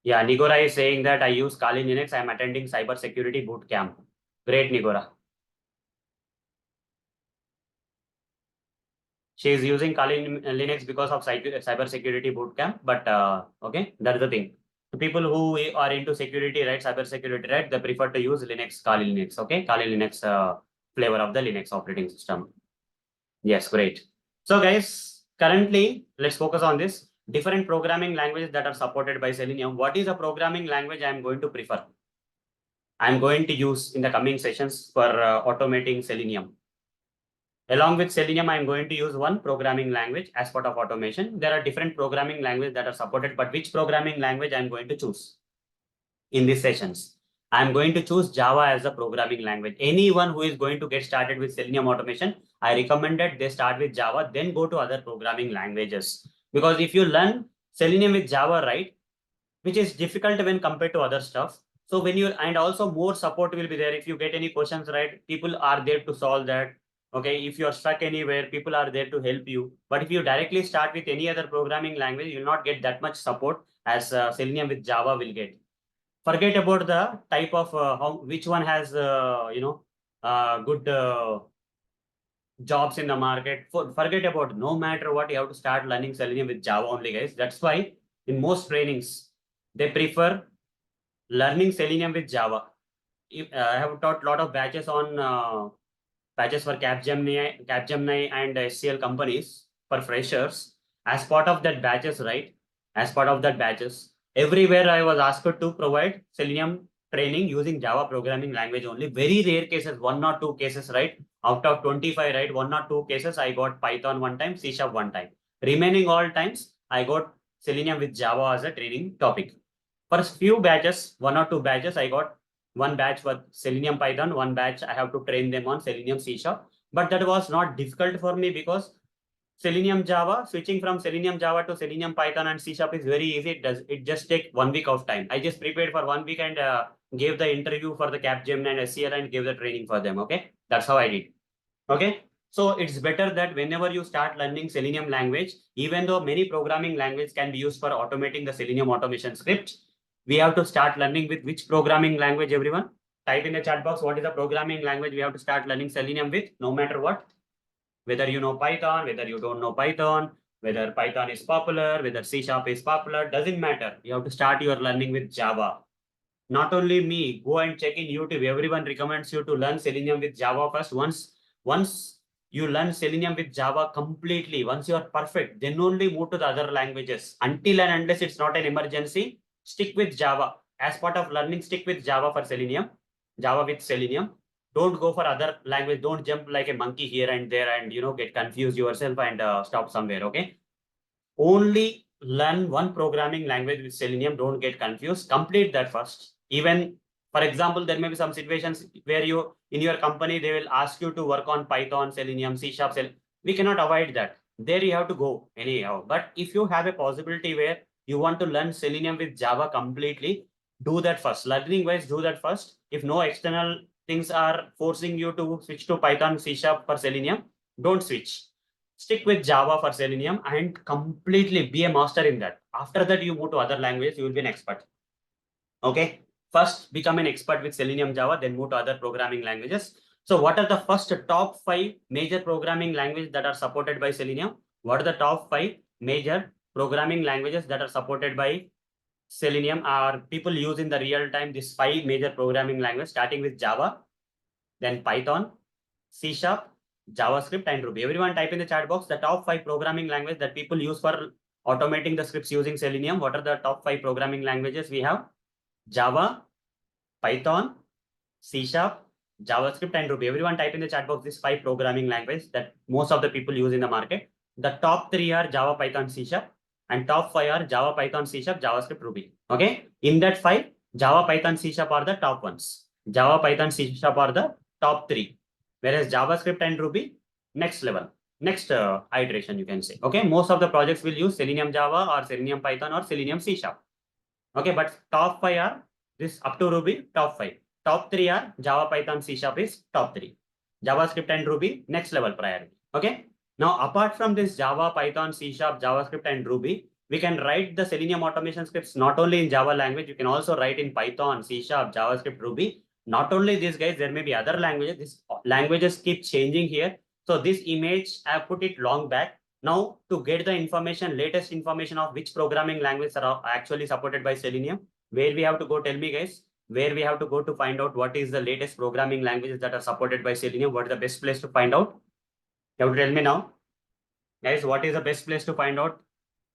Yeah, Nigora is saying that I use Kali Linux. I am attending cybersecurity boot camp. Great, Nigora. She is using Kali Linux because of cybersecurity bootcamp. But okay, that's the thing. The people who are into security, right, cybersecurity, right, they prefer to use Linux, Kali Linux. Okay, Kali Linux flavor of the Linux operating system. Yes, great. So guys, currently, let's focus on this. Different programming languages that are supported by Selenium. What is a programming language I am going to prefer? I am going to use in the coming sessions for automating Selenium. Along with Selenium, I am going to use one programming language as part of automation. There are different programming languages that are supported, but which programming language I am going to choose in these sessions? I am going to choose Java as a programming language. Anyone who is going to get started with Selenium automation, I recommended they start with Java, then go to other programming languages. Because if you learn Selenium with Java, right, which is difficult when compared to other stuff. So when you, and also more support will be there. If you get any questions, right, people are there to solve that. Okay, if you're stuck anywhere, people are there to help you. But if you directly start with any other programming language, you'll not get that much support as Selenium with Java will get. Forget about the type of which one has good jobs in the market. Forget about, no matter what, you have to start learning Selenium with Java only, guys. That's why in most trainings they prefer learning Selenium with Java. I have taught a lot of batches on batches for Capgemini and SCL companies for freshers. As part of that batches, right? As part of that batches, everywhere I was asked to provide Selenium training using Java programming language only. Very rare cases, 1 or 2 cases, right? Out of 25, right? 1 or 2 cases, I got Python one time, C# one time. Remaining all times, I got Selenium with Java as a training topic. For few batches, 1 or 2 batches, I got one batch for Selenium Python, one batch I have to train them on Selenium C#. But that was not difficult for me because Selenium Java, switching from Selenium Java to Selenium Python and C# is very easy. It just take 1 week of time. I just prepared for 1 week and gave the interview for the Capgemini and SCL and gave the training for them. Okay, that's how I did. Okay, so it's better that whenever you start learning Selenium language, even though many programming languages can be used for automating the Selenium automation script, we have to start learning with which programming language, everyone? Type in the chat box, what is the programming language we have to start learning Selenium with, no matter what? Whether you know Python, whether you don't know Python, whether Python is popular, whether C# is popular, doesn't matter. You have to start your learning with Java. Not only me, go and check in YouTube. Everyone recommends you to learn Selenium with Java first. Once you learn Selenium with Java completely, once you are perfect, then only move to the other languages. Until and unless it's not an emergency, stick with Java. As part of learning, stick with Java for Selenium, Java with Selenium. Don't go for other language. Don't jump like a monkey here and there and get confused yourself and stop somewhere. Okay. Only learn one programming language with Selenium. Don't get confused. Complete that first. Even, for example, there may be some situations where in your company, they will ask you to work on Python, Selenium, C#. We cannot avoid that. There you have to go anyhow. But if you have a possibility where you want to learn Selenium with Java completely, do that first. Learning wise, do that first. If no external things are forcing you to switch to Python, C# for Selenium, don't switch. Stick with Java for Selenium and completely be a master in that. After that, you move to other languages, you will be an expert. Okay. First, become an expert with Selenium Java, then move to other programming languages. So what are the first top 5 major programming languages that are supported by Selenium? What are the top 5 major programming languages that are supported by Selenium, or people use in the real time? These 5 major programming languages, starting with Java, then Python, C#, JavaScript, and Ruby. Everyone type in the chat box the top 5 programming languages that people use for automating the scripts using Selenium. What are the top 5 programming languages we have? Java, Python, C#, JavaScript, and Ruby. Everyone type in the chat box these 5 programming languages that most of the people use in the market. The top 3 are Java, Python, C#, and top 5 are Java, Python, C#, JavaScript, Ruby. Okay. In that 5, Java, Python, C# are the top ones. Java, Python, C# are the top 3. Whereas JavaScript and Ruby, next level, next iteration, you can say. Okay. Most of the projects will use Selenium Java or Selenium Python or Selenium C#. Okay. But top 5 are this up to Ruby, top 5. Top 3 are Java, Python, C# is top 3. JavaScript and Ruby, next level priority. Okay. Now, apart from this Java, Python, C#, JavaScript, and Ruby, we can write the Selenium automation scripts not only in Java language, you can also write in Python, C#, JavaScript, Ruby. Not only these guys, there may be other languages. These languages keep changing here. So this image, I have put it long back. Now, to get the information, latest information of which programming languages are actually supported by Selenium, where we have to go, tell me guys, where we have to go to find out what is the latest programming languages that are supported by Selenium. What is the best place to find out? You have to tell me now. Guys, what is the best place to find out?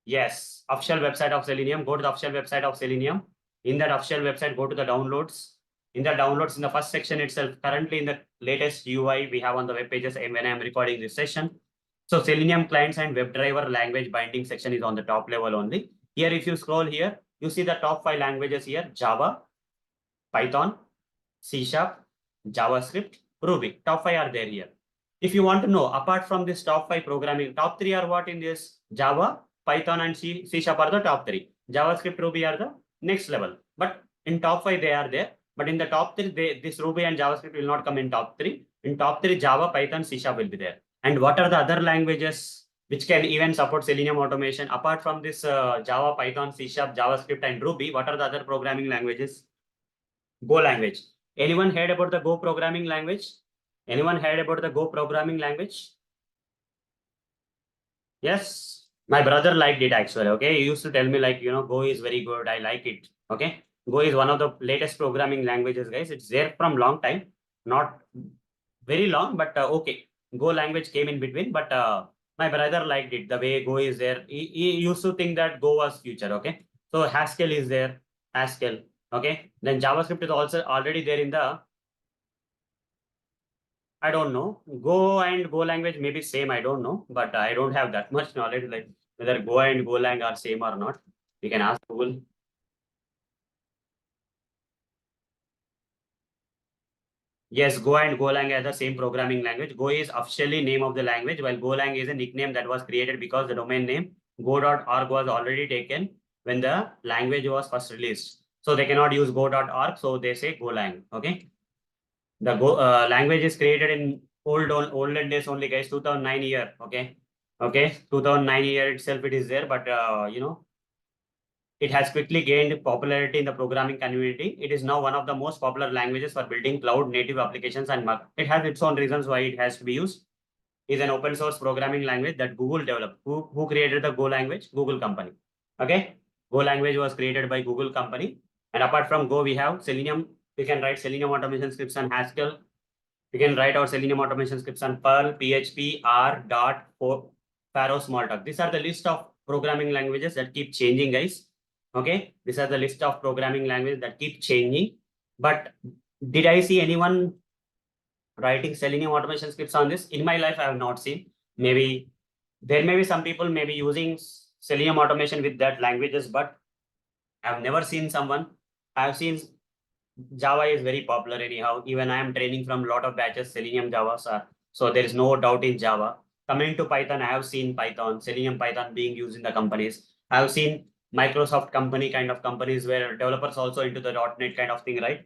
Yes, official website of Selenium. Go to the official website of Selenium. In that official website, go to the downloads. In the downloads, in the first section itself, currently in the latest UI we have on the web pages and when I am recording this session. So Selenium clients and WebDriver language binding section is on the top level only. Here, if you scroll here, you see the top 5 languages here: Java, Python, C#, JavaScript, Ruby. Top 5 are there here. If you want to know, apart from this top 5 programming, top 3 are what in this? Java, Python, and C# are the top 3. JavaScript, Ruby are the next level. But in top 5, they are there. But in the top 3, this Ruby and JavaScript will not come in top 3. In top 3, Java, Python, C# will be there. And what are the other languages which can even support Selenium automation? Apart from this Java, Python, C#, JavaScript, and Ruby, what are the other programming languages? Go language. Anyone heard about the Go programming language? Anyone heard about the Go programming language? Yes, my brother liked it actually. Okay, he used to tell me like, Go is very good. I like it. Okay, Go is one of the latest programming languages, guys. It's there from long time, not very long, but okay. Go language came in between, but my brother liked it. The way Go is there, he used to think that Go was future. Okay, so Haskell is there. Haskell. Okay, then JavaScript is also already there in the, I don't know. Go and Go language may be same. I don't know, but I don't have that much knowledge like whether Go and Golang are same or not. You can ask Google. Yes, Go and Golang are the same programming language. Go is officially name of the language, while Golang is a nickname that was created because the domain name go.org was already taken when the language was first released. So they cannot use go.org, so they say Golang. Okay. The Go language is created in olden days only, guys. 2009 year. Okay. 2009 year itself it is there, but it has quickly gained popularity in the programming community. It is now one of the most popular languages for building cloud native applications, and it has its own reasons why it has to be used. Is an open source programming language that Google developed. Who created the Go language? Google company. Okay. Go language was created by Google company. And apart from Go, we have Selenium. We can write Selenium automation scripts on Haskell. We can write our Selenium automation scripts on Perl, PHP, R, Dart, Pharo, Smalltalk. These are the list of programming languages that keep changing, guys. Okay, these are the list of programming languages that keep changing. But did I see anyone writing Selenium automation scripts on this? In my life, I have not seen. Maybe there may be some people maybe using Selenium automation with that languages, but I've never seen someone. I've seen Java is very popular anyhow. Even I am training from a lot of batches Selenium Java, so there is no doubt in Java. Coming to Python, I have seen Python, Selenium Python being used in the companies. I have seen Microsoft company kind of companies where developers also into the .NET kind of thing, right?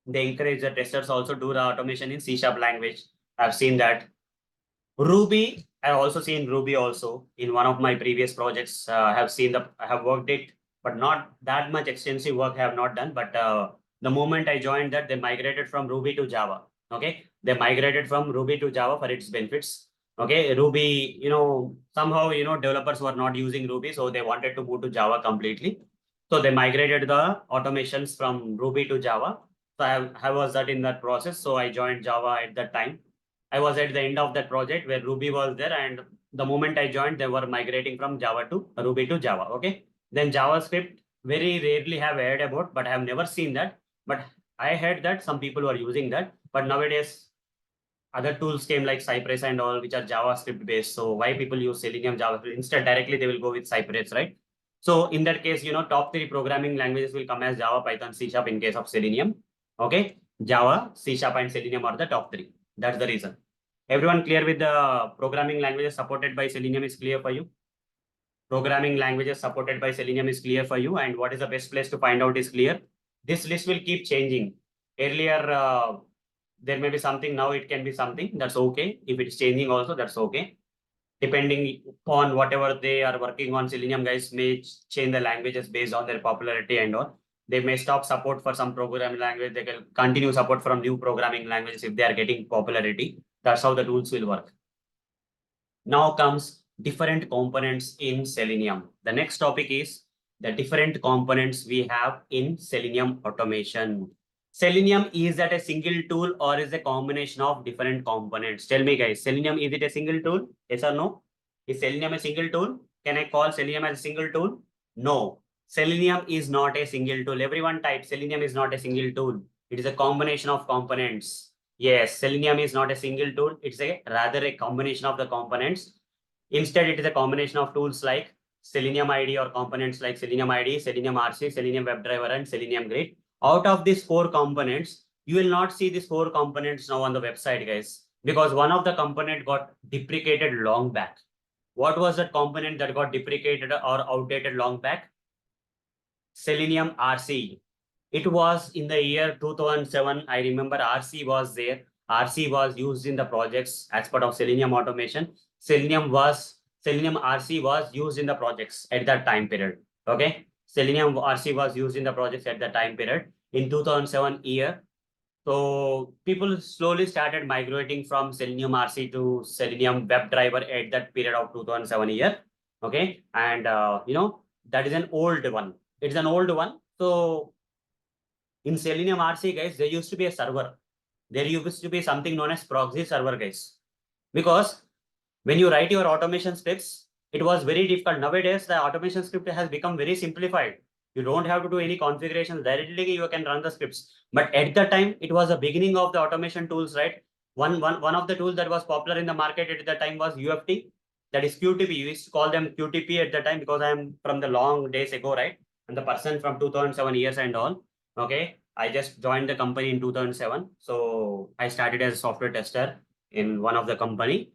They encourage the testers also do the automation in C# language. I've seen that. Ruby, I also seen Ruby also in one of my previous projects. I have worked it, but not that much extensive work I have not done. But the moment I joined that, they migrated from Ruby to Java. Okay, they migrated from Ruby to Java for its benefits. Okay, Ruby, somehow, developers were not using Ruby, so they wanted to move to Java completely. So they migrated the automations from Ruby to Java. So I was that in that process. So I joined Java at that time. I was at the end of that project where Ruby was there, and the moment I joined, they were migrating from Java to Ruby to Java. Okay. Then JavaScript, very rarely have heard about, but I have never seen that. But I heard that some people were using that. But nowadays, other tools came like Cypress and all, which are JavaScript based. So why people use Selenium JavaScript? Instead, directly they will go with Cypress, right? So in that case, top 3 programming languages will come as Java, Python, C# in case of Selenium. Okay. Java, C# and Selenium are the top 3. That's the reason. Everyone clear with the programming languages supported by Selenium is clear for you? Programming languages supported by Selenium is clear for you. And what is the best place to find out is clear. This list will keep changing. Earlier, there may be something, now it can be something. That's okay. If it's changing also, that's okay. Depending on whatever they are working on, Selenium guys may change the languages based on their popularity and all. They may stop support for some programming language. They can continue support from new programming languages if they are getting popularity. That's how the tools will work. Now comes different components in Selenium. The next topic is the different components we have in Selenium automation. Selenium, is that a single tool or is a combination of different components? Tell me guys, Selenium, is it a single tool? Yes or no? Is Selenium a single tool? Can I call Selenium as a single tool? No. Selenium is not a single tool. Everyone type Selenium is not a single tool. It is a combination of components. Yes, Selenium is not a single tool. It's rather a combination of the components. Instead, it is a combination of tools like Selenium ID or components like Selenium ID, Selenium RC, Selenium WebDriver, and Selenium Grid. Out of these 4 components, you will not see these 4 components now on the website, guys, because one of the component got deprecated long back. What was that component that got deprecated or outdated long back? Selenium RC. It was in the year 2007. I remember RC was there. RC was used in the projects as part of Selenium automation. Selenium RC was used in the projects at that time period. Okay. Selenium RC was used in the projects at that time period in 2007 year. So people slowly started migrating from Selenium RC to Selenium WebDriver at that period of 2007 year. Okay. And, that is an old one. It's an old one. So in Selenium RC, guys, there used to be a server. There used to be something known as proxy server, guys. Because when you write your automation scripts, it was very difficult. Nowadays, the automation script has become very simplified. You don't have to do any configurations. Directly, you can run the scripts. But at the time, it was the beginning of the automation tools, right? One of the tools that was popular in the market at the time was UFT. That is QTP. You used to call them QTP at the time because I am from the long days ago, right? And the person from 2007 years and all. Okay. I just joined the company in 2007. So I started as a software tester in one of the companies.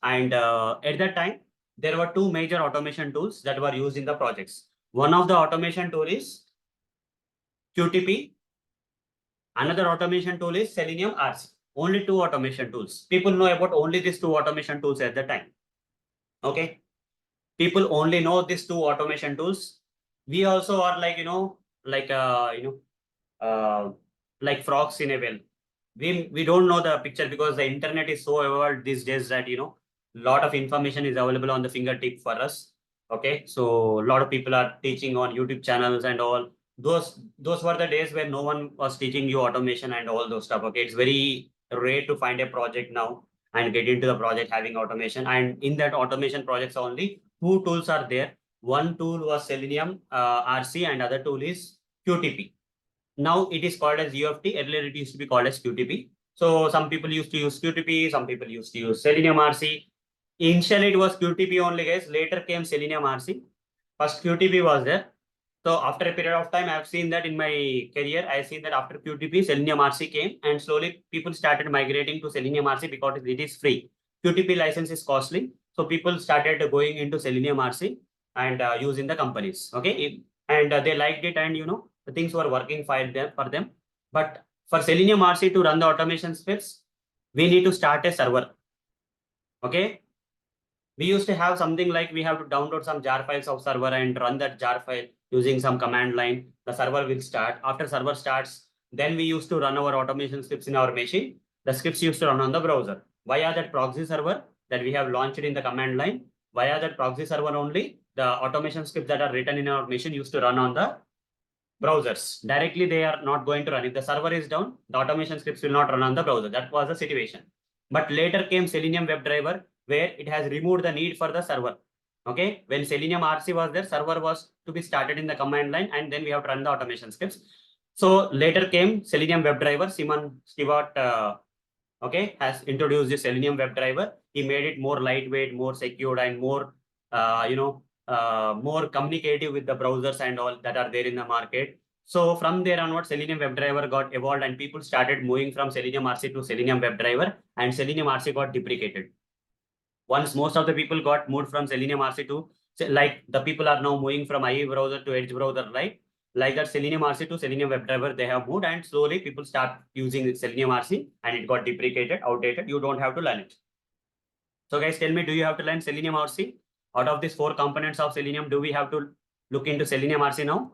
And at that time, there were 2 major automation tools that were used in the projects. One of the automation tool is QTP. Another automation tool is Selenium RC. Only 2 automation tools. People know about only these 2 automation tools at the time. Okay. People only know these 2 automation tools. We also are like, like frogs in a well. We don't know the picture because the internet is so evolved these days that lot of information is available on the fingertip for us. Okay, so a lot of people are teaching on YouTube channels and all. Those were the days where no one was teaching you automation and all those stuff. Okay, it's very rare to find a project now and get into the project having automation. And in that automation projects only 2 tools are there. One tool was Selenium RC and other tool is QTP. Now it is called as UFT. Earlier it used to be called as QTP. So some people used to use QTP, some people used to use Selenium RC. Initially it was QTP only, guys. Later came Selenium RC. First QTP was there. So after a period of time, I have seen that in my career, I have seen that after QTP, Selenium RC came and slowly people started migrating to Selenium RC because it is free. QTP license is costly. So people started going into Selenium RC and using the companies. Okay. And they liked it and, the things were working fine for them. But for Selenium RC to run the automation scripts, we need to start a server. Okay. We used to have something like we have to download some jar files of server and run that jar file using some command line. The server will start. After server starts, then we used to run our automation scripts in our machine. The scripts used to run on the browser via that proxy server that we have launched in the command line. Via that proxy server only, the automation scripts that are written in our machine used to run on the browsers. Directly, they are not going to run. If the server is down, the automation scripts will not run on the browser. That was the situation. But later came Selenium WebDriver, where it has removed the need for the server. Okay, when Selenium RC was there, server was to be started in the command line, and then we have to run the automation scripts. So later came Selenium WebDriver. Simon Stewart, okay, has introduced the Selenium WebDriver. He made it more lightweight, more secured, and more, more communicative with the browsers and all that are there in the market. So from there onward, Selenium WebDriver got evolved and people started moving from Selenium RC to Selenium WebDriver, and Selenium RC got deprecated. Once most of the people got moved from Selenium RC to, like the people are now moving from IE browser to Edge browser, right? Like that Selenium RC to Selenium WebDriver, they have moved, and slowly people start using Selenium RC and it got deprecated, outdated. You don't have to learn it. So guys, tell me, do you have to learn Selenium RC? Out of these 4 components of Selenium, do we have to look into Selenium RC now?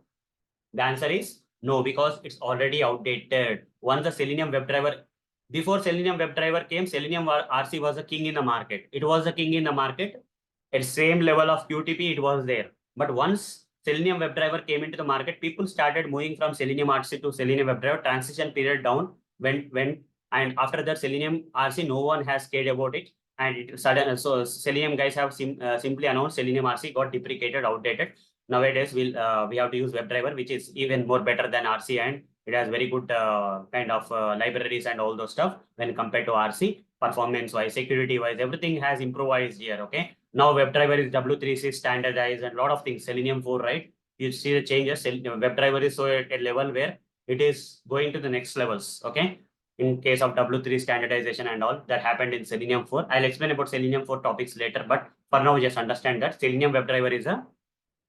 The answer is no, because it's already outdated. Once the Selenium WebDriver, before Selenium WebDriver came, Selenium RC was a king in the market. It was a king in the market. At same level of QTP, it was there. But once Selenium WebDriver came into the market, people started moving from Selenium RC to Selenium WebDriver. Transition period down went, and after that Selenium RC, no one has cared about it. And it sudden, so Selenium guys have simply announced Selenium RC got deprecated, outdated. Nowadays, we have to use WebDriver, which is even more better than RC, and it has very good kind of libraries and all those stuff when compared to RC. Performance-wise, security-wise, everything has improvised here. Okay. Now WebDriver is W3C standardized and a lot of things. Selenium 4, right? You see the changes. WebDriver is so at a level where it is going to the next levels. Okay. In case of W3 standardization and all that happened in Selenium 4. I'll explain about Selenium 4 topics later, but for now, just understand that Selenium WebDriver is a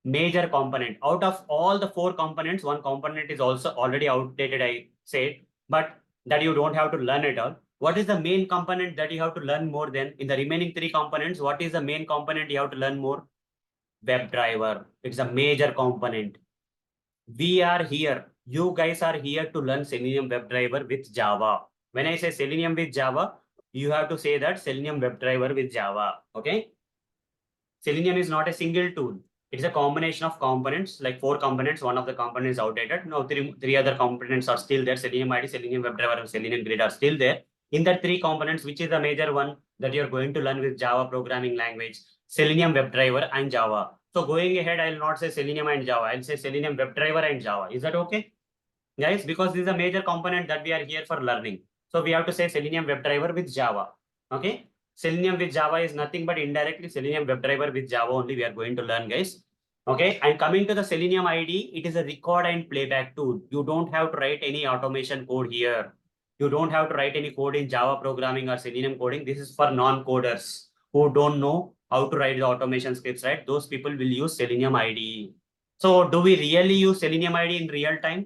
major component. Out of all the 4 components, 1 component is also already outdated, I said, but that you don't have to learn it all. What is the main component that you have to learn more than in the remaining 3 components? What is the main component you have to learn more? WebDriver. It's a major component. We are here. You guys are here to learn Selenium WebDriver with Java. When I say Selenium with Java, you have to say that Selenium WebDriver with Java. Okay. Selenium is not a single tool. It's a combination of components, like 4 components. One of the components is outdated. Now three other components are still there. Selenium ID, Selenium WebDriver, and Selenium Grid are still there. In that 3 components, which is the major one that you're going to learn with Java programming language? Selenium WebDriver and Java. So going ahead, I'll not say Selenium and Java. I'll say Selenium WebDriver and Java. Is that okay, guys? Because this is a major component that we are here for learning. So we have to say Selenium WebDriver with Java. Okay. Selenium with Java is nothing but indirectly Selenium WebDriver with Java only we are going to learn, guys. Okay, and coming to the Selenium ID, it is a record and playback tool. You don't have to write any automation code here. You don't have to write any code in Java programming or Selenium coding. This is for non-coders who don't know how to write the automation scripts, right? Those people will use Selenium ID. So do we really use Selenium ID in real time?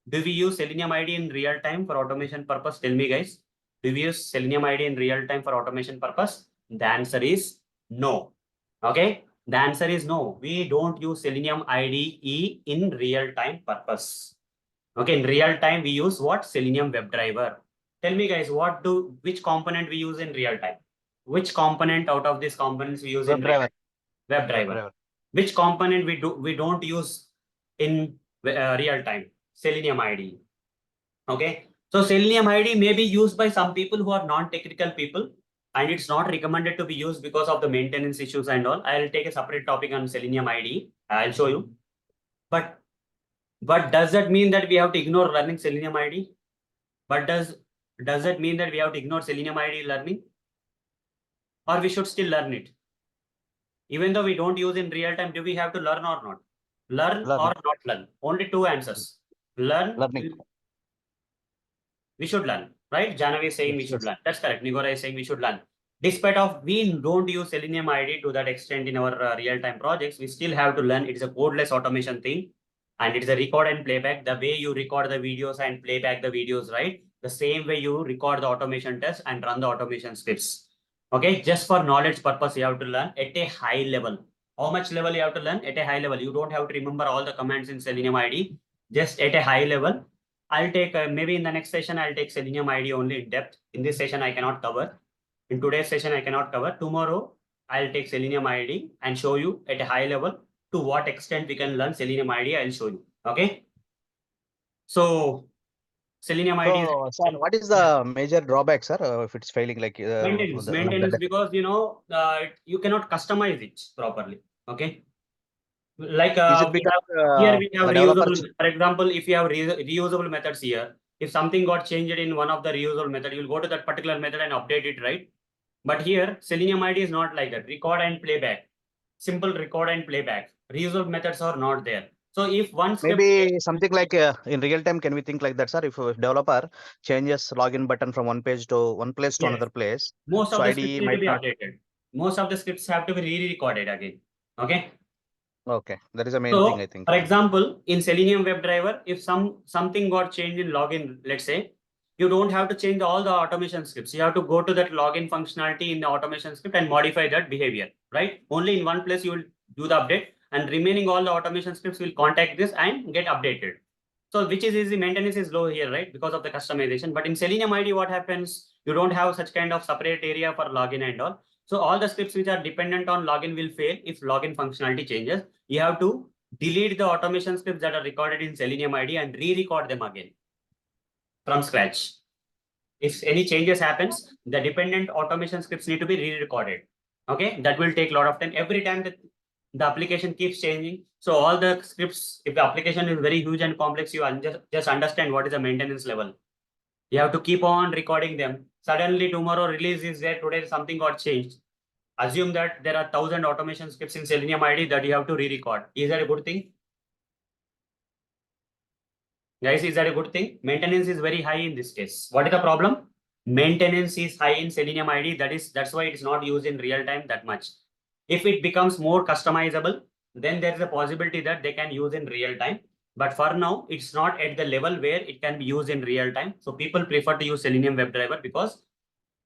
Do we use Selenium ID in real time for automation purpose? Tell me, guys. Do we use Selenium ID in real time for automation purpose? The answer is no. Okay. The answer is no. We don't use Selenium IDE in real time purpose. Okay. In real time, we use what? Selenium WebDriver. Tell me, guys, which component we use in real time? Which component out of these components we use in real time? WebDriver. Which component we don't use in real time? Selenium ID. Okay. So Selenium ID may be used by some people who are non-technical people, and it's not recommended to be used because of the maintenance issues and all. I'll take a separate topic on Selenium ID. I'll show you. But does that mean that we have to ignore learning Selenium ID? But does it mean that we have to ignore Selenium ID learning? Or we should still learn it? Even though we don't use in real time, do we have to learn or not? Learn or not learn? Only 2 answers. Learning. We should learn, right? Janavi is saying we should learn. That's correct. Nigora is saying we should learn. Despite of we don't use Selenium ID to that extent in our real-time projects, we still have to learn. It's a codeless automation thing, and it's a record and playback. The way you record the videos and play back the videos, right? The same way you record the automation test and run the automation scripts. Okay, just for knowledge purpose, you have to learn at a high level. How much level you have to learn? At a high level. You don't have to remember all the commands in Selenium ID. Just at a high level. I'll take maybe in the next session, I'll take Selenium ID only in depth. In this session, I cannot cover. In today's session, I cannot cover. Tomorrow, I'll take Selenium ID and show you at a high level to what extent we can learn Selenium ID. I'll show you. Okay. So Selenium ID is
sir, what is the major drawback, sir, if it's failing like
maintenance because you cannot customize it properly. Okay. Like
is it because
here we have
the developer
reusable. For example, if you have reusable methods here, if something got changed in one of the reusable method, you'll go to that particular method and update it, right? But here, Selenium ID is not like that. Record and playback, simple record and playback. Reusable methods are not there. So if one script,
maybe something like in real time, can we think like that, sir? If a developer changes login button from one place to
yes,
another place,
most
so
of the
ID
scripts need to
might
be
not.
updated. Most of the scripts have to be re-recorded again. Okay.
Okay, that is the main thing, I
So,
think.
for example, in Selenium WebDriver, if something got changed in login, let's say, you don't have to change all the automation scripts. You have to go to that login functionality in the automation script and modify that behavior, right? Only in one place you will do the update, and remaining all the automation scripts will contact this and get updated. So, which is easy, maintenance is low here, right? Because of the customization. But in Selenium ID, what happens? You don't have such kind of separate area for login and all. So all the scripts which are dependent on login will fail if login functionality changes. You have to delete the automation scripts that are recorded in Selenium ID and re-record them again from scratch. If any changes happens, the dependent automation scripts need to be re-recorded. Okay, that will take a lot of time. Every time that the application keeps changing. So all the scripts, if the application is very huge and complex, you just understand what is the maintenance level. You have to keep on recording them. Suddenly tomorrow release is there, today something got changed. Assume that there are 1,000 automation scripts in Selenium ID that you have to re-record. Is that a good thing? Guys, is that a good thing? Maintenance is very high in this case. What is the problem? Maintenance is high in Selenium ID. That's why it's not used in real time that much. If it becomes more customizable, then there is a possibility that they can use in real time. But for now, it's not at the level where it can be used in real time. So people prefer to use Selenium WebDriver because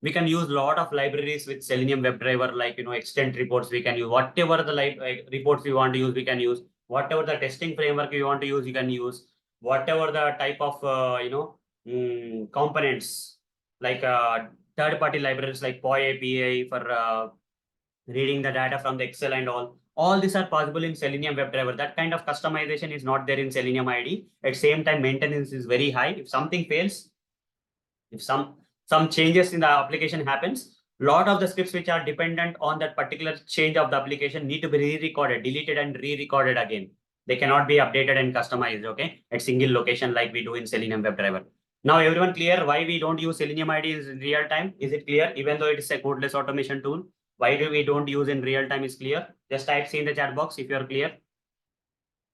we can use a lot of libraries with Selenium WebDriver, like, extent reports. We can use whatever the reports we want to use, we can use whatever the testing framework we want to use, you can use whatever the type of, components, like third-party libraries like POI API for reading the data from the Excel and all. All these are possible in Selenium WebDriver. That kind of customization is not there in Selenium ID. At the same time, maintenance is very high. If something fails, if some changes in the application happens, lot of the scripts which are dependent on that particular change of the application need to be re-recorded, deleted and re-recorded again. They cannot be updated and customized, okay, at single location like we do in Selenium WebDriver. Now everyone clear why we don't use Selenium ID in real time? Is it clear? Even though it is a codeless automation tool, why do we don't use in real time is clear? Just type C in the chat box if you are clear.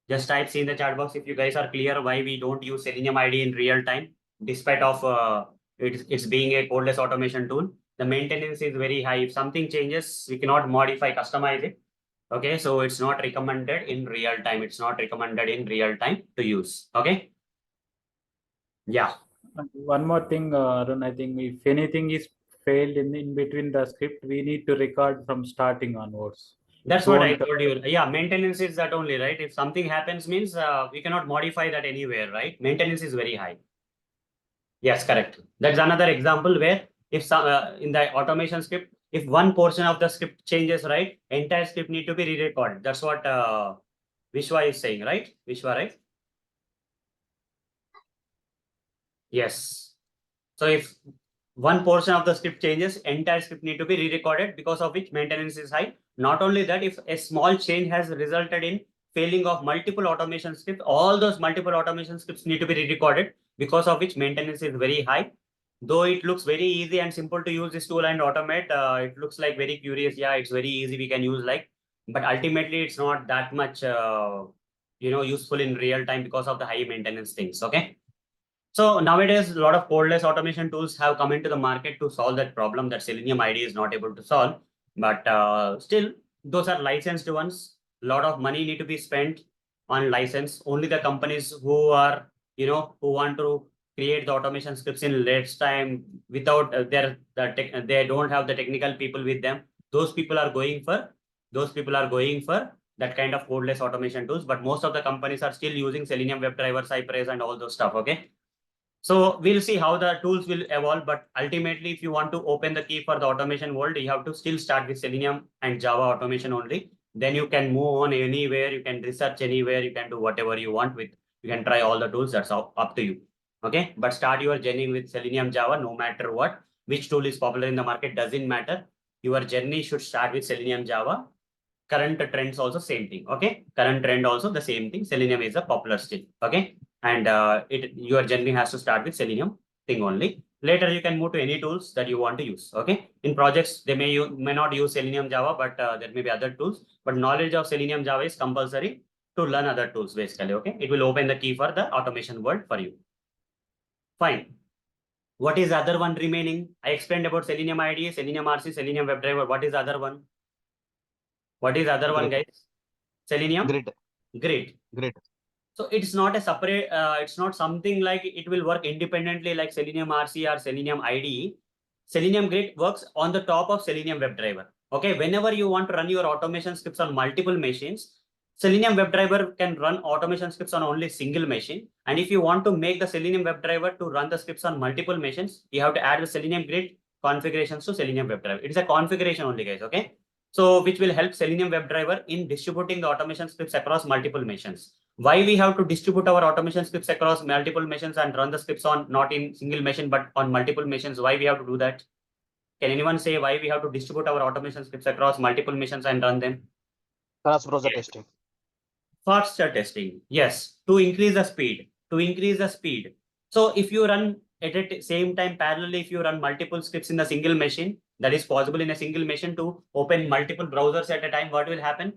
Just type C in the chat box if you guys are clear why we don't use Selenium ID in real time, despite of it's being a codeless automation tool. The maintenance is very high. If something changes, we cannot modify, customize it. Okay, so it's not recommended in real time. It's not recommended in real time to use. Okay. Yeah.
One more thing, Arun, I think if anything is failed in between the script, we need to record from starting onwards.
That's what I told you. Yeah, maintenance is that only, right? If something happens means we cannot modify that anywhere, right? Maintenance is very high. Yes, correct. That's another example where if some in the automation script, if one portion of the script changes, right, entire script need to be re-recorded. That's what Vishwa is saying, right? Vishwa, right? Yes. So if one portion of the script changes, entire script need to be re-recorded, because of which maintenance is high. Not only that, if a small change has resulted in failing of multiple automation scripts, all those multiple automation scripts need to be re-recorded, because of which maintenance is very high. Though it looks very easy and simple to use this tool and automate, it looks like very curious. Yeah, it's very easy, we can use like, but ultimately it's not that much, useful in real time because of the high maintenance things. Okay. So nowadays, a lot of codeless automation tools have come into the market to solve that problem that Selenium ID is not able to solve. But still, those are licensed ones. A lot of money need to be spent on license. Only the companies who are, who want to create the automation scripts in less time without they don't have the technical people with them. Those people are going for that kind of codeless automation tools. But most of the companies are still using Selenium WebDriver, Cypress, and all those stuff. Okay. So we'll see how the tools will evolve, but ultimately, if you want to open the key for the automation world, you have to still start with Selenium and Java automation only. Then you can move on anywhere, you can research anywhere, you can do whatever you want with, you can try all the tools, that's up to you. Okay, but start your journey with Selenium Java, no matter what, which tool is popular in the market, doesn't matter. Your journey should start with Selenium Java. Current trends also same thing. Okay, current trend also the same thing. Selenium is a popular still. Okay, and your journey has to start with Selenium thing only. Later you can move to any tools that you want to use. Okay, in projects they may not use Selenium Java, but there may be other tools. But knowledge of Selenium Java is compulsory to learn other tools basically. Okay, it will open the key for the automation world for you. Fine. What is the other one remaining? I explained about Selenium IDE, Selenium RC, Selenium WebDriver. What is the other one? What is the other one,
Grid.
guys? Selenium
Grid.
Grid. So it's not a separate, it's not something like it will work independently like Selenium RC or Selenium IDE. Selenium Grid works on the top of Selenium WebDriver. Okay, whenever you want to run your automation scripts on multiple machines, Selenium WebDriver can run automation scripts on only single machine. And if you want to make the Selenium WebDriver to run the scripts on multiple machines, you have to add the Selenium Grid configurations to Selenium WebDriver. It is a configuration only, guys. Okay. So which will help Selenium WebDriver in distributing the automation scripts across multiple machines. Why we have to distribute our automation scripts across multiple machines and run the scripts on not in single machine, but on multiple machines? Why we have to do that? Can anyone say why we have to distribute our automation scripts across multiple machines and run them?
Cross browser testing.
Faster testing. Yes, to increase the speed. So if you run at the same time parallelly, if you run multiple scripts in a single machine, that is possible in a single machine to open multiple browsers at a time, what will happen?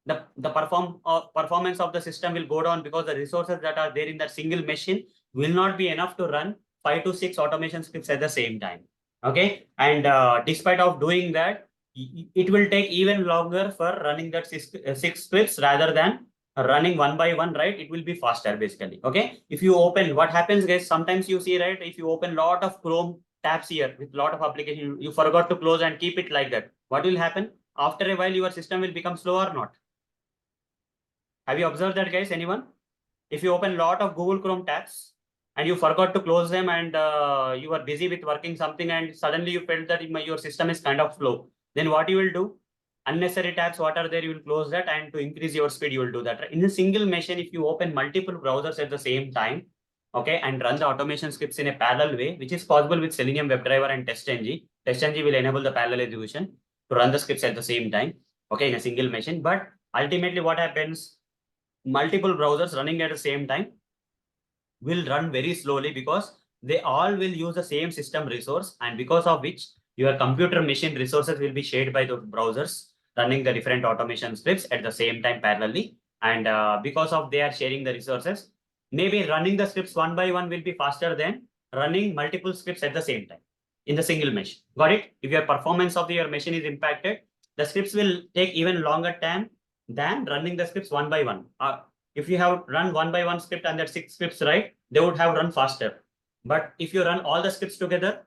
The performance of the system will go down because the resources that are there in that single machine will not be enough to run 5 to 6 automation scripts at the same time. Okay, and despite of doing that, it will take even longer for running that six scripts rather than running one by one, right? It will be faster basically. Okay, if you open, what happens, guys? Sometimes you see, right? If you open lot of Chrome tabs here with lot of application, you forgot to close and keep it like that. What will happen? After a while, your system will become slow or not? Have you observed that, guys? Anyone? If you open lot of Google Chrome tabs and you forgot to close them and you are busy with working something and suddenly you felt that your system is kind of slow, then what you will do? Unnecessary tabs, what are there, you will close that, and to increase your speed, you will do that. In a single machine, if you open multiple browsers at the same time, okay, and run the automation scripts in a parallel way, which is possible with Selenium WebDriver and TestNG. TestNG will enable the parallel execution to run the scripts at the same time, okay, in a single machine. But ultimately, what happens? Multiple browsers running at the same time will run very slowly because they all will use the same system resource, and because of which your computer machine resources will be shared by the browsers running the different automation scripts at the same time parallelly. And because of they are sharing the resources, maybe running the scripts one by one will be faster than running multiple scripts at the same time in the single machine. Got it? If your performance of your machine is impacted, the scripts will take even longer time than running the scripts one by one. If you have run one by one script and that 6 scripts, right, they would have run faster. But if you run all the scripts together,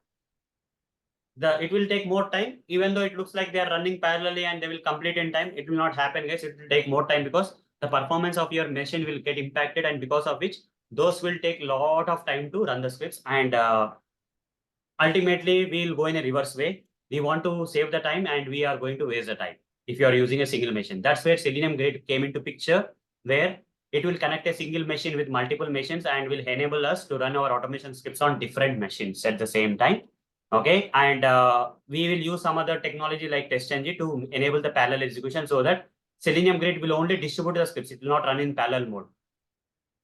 it will take more time. Even though it looks like they are running parallelly and they will complete in time, it will not happen, guys. It will take more time because the performance of your machine will get impacted, and because of which those will take a lot of time to run the scripts. And ultimately, we will go in a reverse way. We want to save the time and we are going to waste the time if you are using a single machine. That's where Selenium Grid came into picture, where it will connect a single machine with multiple machines and will enable us to run our automation scripts on different machines at the same time. Okay, and we will use some other technology like TestNG to enable the parallel execution so that Selenium Grid will only distribute the scripts. It will not run in parallel mode.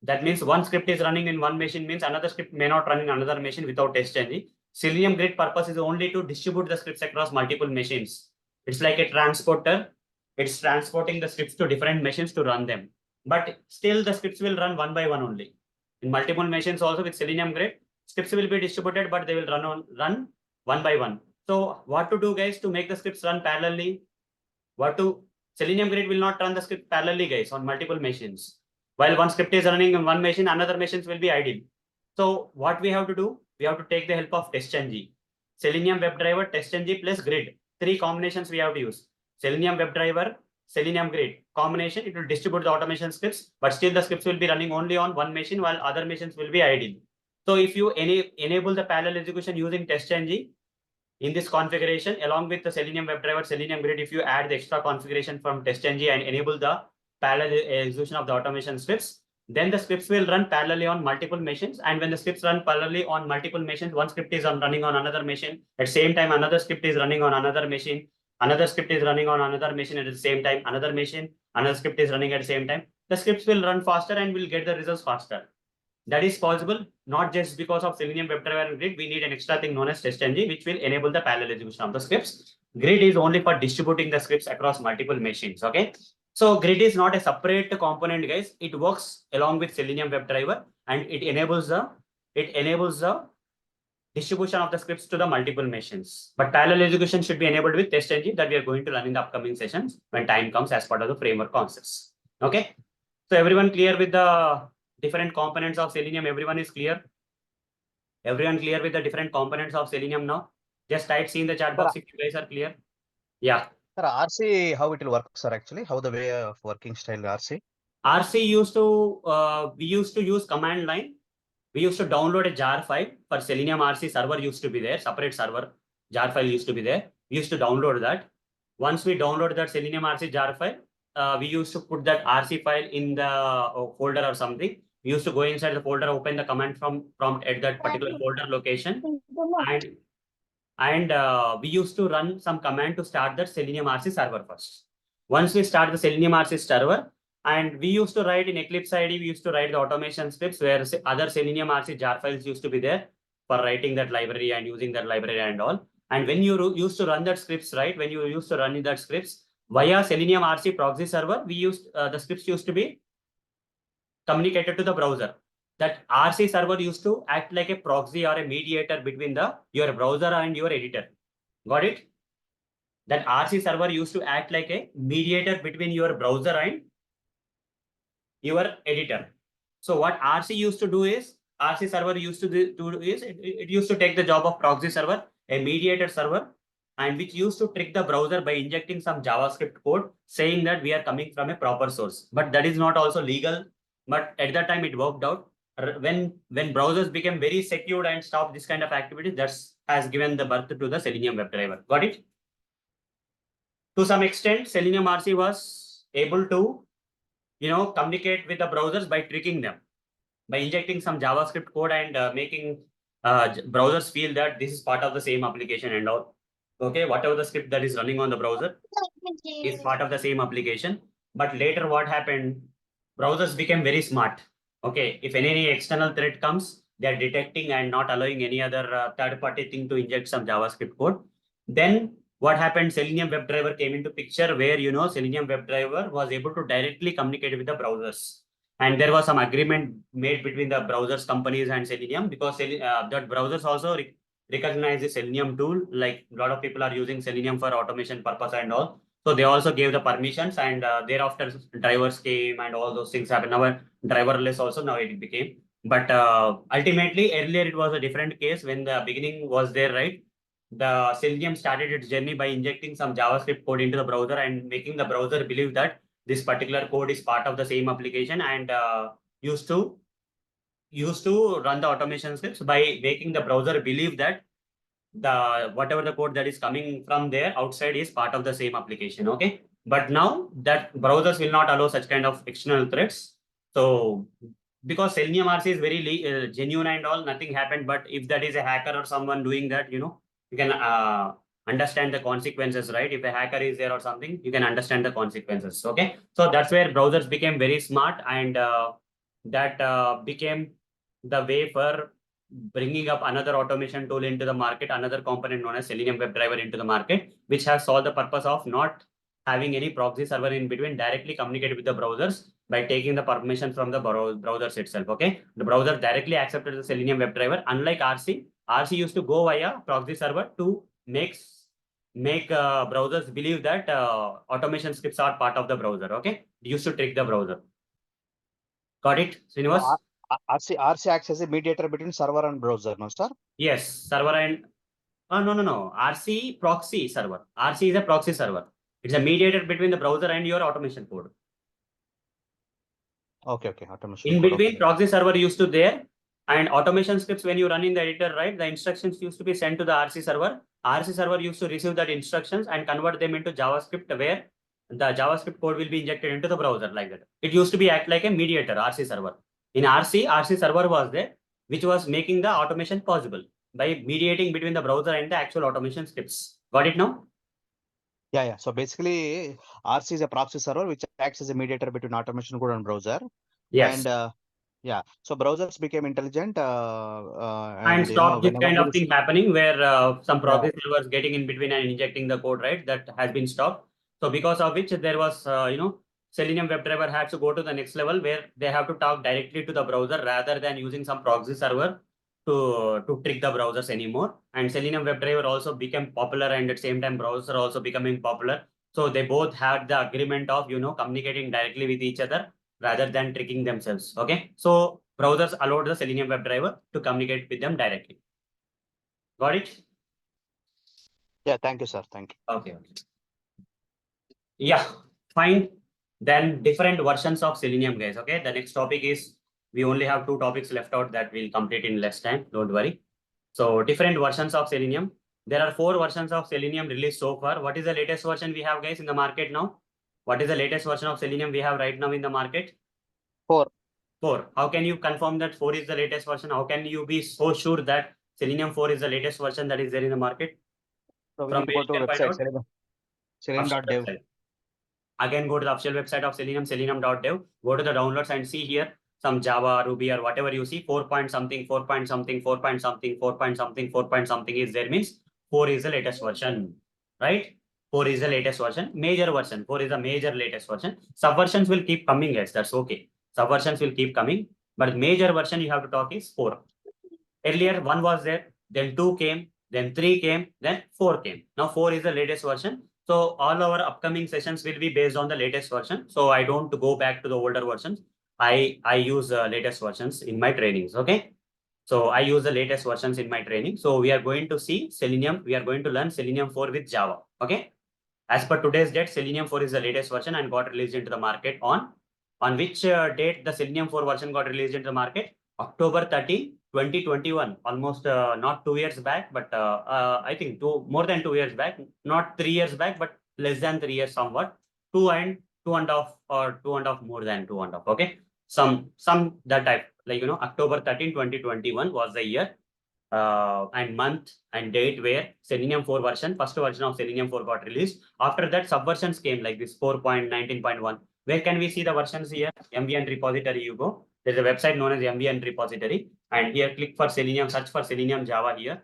That means one script is running in one machine means another script may not run in another machine without TestNG. Selenium Grid purpose is only to distribute the scripts across multiple machines. It's like a transporter. It's transporting the scripts to different machines to run them. But still the scripts will run one by one only. In multiple machines also with Selenium Grid, scripts will be distributed, but they will run one by one. So what to do, guys, to make the scripts run parallelly? Selenium Grid will not run the script parallelly, guys, on multiple machines. While one script is running on one machine, another machines will be idle. So what we have to do, we have to take the help of TestNG. Selenium WebDriver, TestNG plus Grid. 3 combinations we have to use. Selenium WebDriver, Selenium Grid. Combination, it will distribute the automation scripts, but still the scripts will be running only on one machine while other machines will be idle. So if you enable the parallel execution using TestNG in this configuration, along with the Selenium WebDriver, Selenium Grid, if you add the extra configuration from TestNG and enable the parallel execution of the automation scripts, then the scripts will run parallelly on multiple machines. And when the scripts run parallelly on multiple machines, one script is running on another machine. At the same time, another script is running on another machine. Another script is running on another machine at the same time. Another machine, another script is running at the same time. The scripts will run faster and will get the results faster. That is possible not just because of Selenium WebDriver and Grid. We need an extra thing known as TestNG, which will enable the parallel execution of the scripts. Grid is only for distributing the scripts across multiple machines. Okay. So Grid is not a separate component, guys. It works along with Selenium WebDriver and it enables the distribution of the scripts to the multiple machines. But parallel execution should be enabled with TestNG that we are going to run in the upcoming sessions when time comes as part of the framework concepts. Okay. So everyone clear with the different components of Selenium? Everyone is clear? Everyone clear with the different components of Selenium now? Just type C in the chat box if you guys are clear. Yeah.
Sir, RC, how it will work, sir, actually? How the way of working style RC?
RC we used to use command line. We used to download a jar file for Selenium RC server used to be there, separate server, jar file used to be there. We used to download that. Once we download that Selenium RC jar file, we used to put that RC file in the folder or something. We used to go inside the folder, open the command from prompt at that particular folder location, and we used to run some command to start that Selenium RC server first. Once we start the Selenium RC server, and we used to write in Eclipse IDE, we used to write the automation scripts where other Selenium RC jar files used to be there for writing that library and using that library and all. And when you used to run that scripts, right? When you used to run that scripts via Selenium RC proxy server, we used the scripts used to be communicated to the browser. That RC server used to act like a proxy or a mediator between your browser and your editor. Got it? That RC server used to act like a mediator between your browser and your editor. So what RC used to do is, RC server used to do is, it used to take the job of proxy server, a mediator server, and which used to trick the browser by injecting some JavaScript code saying that we are coming from a proper source. But that is not also legal. But at that time it worked out. When browsers became very secure and stopped this kind of activity, that has given the birth to the Selenium WebDriver. Got it? To some extent, Selenium RC was able to, communicate with the browsers by tricking them, by injecting some JavaScript code and making browsers feel that this is part of the same application and all. Okay, whatever the script that is running on the browser is part of the same application. But later what happened, browsers became very smart. Okay, if any external threat comes, they are detecting and not allowing any other third-party thing to inject some JavaScript code. Then what happened, Selenium WebDriver came into picture where, Selenium WebDriver was able to directly communicate with the browsers. And there was some agreement made between the browsers companies and Selenium because that browsers also recognize the Selenium tool. Like a lot of people are using Selenium for automation purpose and all. So they also gave the permissions and thereafter drivers came and all those things happened. Now driverless also now it became. But ultimately earlier it was a different case when the beginning was there, right? The Selenium started its journey by injecting some JavaScript code into the browser and making the browser believe that this particular code is part of the same application and used to run the automation scripts by making the browser believe that whatever the code that is coming from there outside is part of the same application. Okay. But now that browsers will not allow such kind of external threats. So because Selenium RC is very genuine and all, nothing happened. But if that is a hacker or someone doing that, you can understand the consequences, right? If a hacker is there or something, you can understand the consequences. Okay. So that's where browsers became very smart and that became the way for bringing up another automation tool into the market, another component known as Selenium WebDriver into the market, which has solved the purpose of not having any proxy server in between, directly communicate with the browsers by taking the permission from the browsers itself. Okay, the browser directly accepted the Selenium WebDriver. Unlike RC used to go via proxy server to make browsers believe that automation scripts are part of the browser. Okay, it used to trick the browser. Got it, Srinivas?
RC acts as a mediator between server and browser, no, sir?
Yes, server and no. RC proxy server. RC is a proxy server. It's a mediator between the browser and your automation code.
Okay, automation
In
code,
between,
okay.
proxy server used to there, and automation scripts when you run in the editor, right? The instructions used to be sent to the RC server. RC server used to receive that instructions and convert them into JavaScript, where the JavaScript code will be injected into the browser like that. It used to be act like a mediator, RC server. In RC server was there, which was making the automation possible by mediating between the browser and the actual automation scripts. Got it now?
Yeah. So basically, RC is a proxy server which acts as a mediator between automation code and browser.
Yes.
And yeah, so browsers became intelligent,
And
and you know,
stop this
whenever
kind
there
of
is,
thing happening where some
yeah,
proxy servers getting in between and injecting the code, right? That has been stopped. So because of which there was, Selenium WebDriver had to go to the next level where they have to talk directly to the browser rather than using some proxy server to trick the browsers anymore. And Selenium WebDriver also became popular, and at the same time browser also becoming popular. So they both had the agreement of, communicating directly with each other rather than tricking themselves. Okay. So browsers allowed the Selenium WebDriver to communicate with them directly. Got it?
yeah. Thank you, sir. Thank you.
Okay. Yeah, fine. Then different versions of Selenium, guys. Okay. The next topic is, we only have 2 topics left out that we'll complete in less time. Don't worry. So different versions of Selenium. There are 4 versions of Selenium released so far. What is the latest version we have, guys, in the market now? What is the latest version of Selenium we have right now in the market?
4.
4. How can you confirm that 4 is the latest version? How can you be so sure that Selenium 4 is the latest version that is there in the market?
So we
From
need to
where
go
you
to
can find
website,
out?
Selenium.dev.
Website. Again, go to the official website of Selenium, selenium.dev. Go to the downloads and see here some Java, Ruby, or whatever you see, 4 point something, 4 point something, 4 point something, 4 point something, 4 point something is there, means 4 is the latest version, right? 4 is the latest version, major version. 4 is the major latest version. Subversions will keep coming, guys. That's okay. Subversions will keep coming, but major version you have to talk is 4. Earlier, 1 was there, then 2 came, then 3 came, then 4 came. Now 4 is the latest version. So all our upcoming sessions will be based on the latest version. So I don't go back to the older versions. I use latest versions in my trainings. Okay. So I use the latest versions in my training. So we are going to see Selenium. We are going to learn Selenium 4 with Java. Okay. As per today's date, Selenium 4 is the latest version and got released into the market on which date the Selenium 4 version got released into the market? October 30, 2021. Almost not 2 years back, but I think more than 2 years back, not 3 years back, but less than 3 years somewhat. 2.5 or 2.5 more than 2.5. Okay. Some that type, like, October 13, 2021 was the year and month and date where Selenium 4 version, first version of Selenium 4 got released. After that, subversions came like this 4.19.1. Where can we see the versions here? MVN repository, you go. There's a website known as MVN repository. And here click for Selenium, search for Selenium Java here.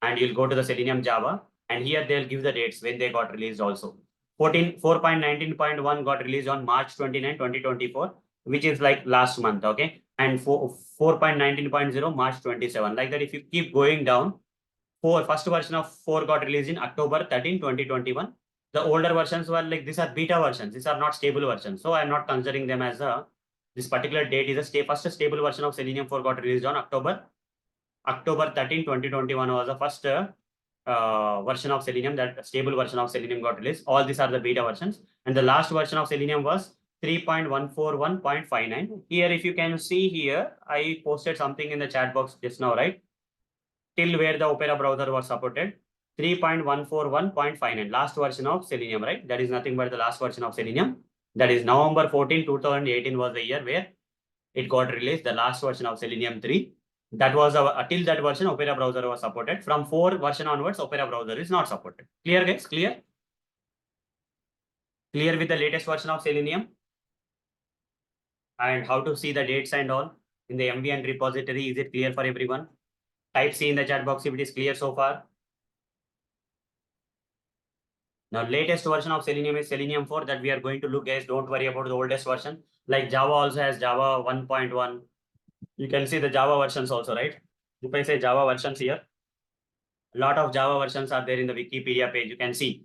And you'll go to the Selenium Java. And here they'll give the dates when they got released also. 4.19.1 got released on March 29, 2024, which is like last month, okay? And 4.19.0 March 27. Like that, if you keep going down, first version of 4 got released in October 13, 2021. The older versions were like, these are beta versions. These are not stable versions. So I'm not considering them as this particular date is first stable version of Selenium 4 got released on October 13, 2021 was the first version of Selenium, that stable version of Selenium got released. All these are the beta versions. And the last version of Selenium was 3.141.59. Here, if you can see here, I posted something in the chat box just now, right? Till where the Opera browser was supported. 3.141.59, last version of Selenium, right? That is nothing but the last version of Selenium. That is November 14, 2018 was the year where it got released, the last version of Selenium 3. That was till that version, Opera browser was supported. From 4 version onwards, Opera browser is not supported. Clear, guys? Clear? Clear with the latest version of Selenium? And how to see the dates and all in the MVN repository? Is it clear for everyone? Type C in the chat box if it is clear so far. Now, latest version of Selenium is Selenium 4 that we are going to look, guys. Don't worry about the oldest version. Like Java also has Java 1.1. You can see the Java versions also, right? If I say Java versions here, a lot of Java versions are there in the Wikipedia page. You can see.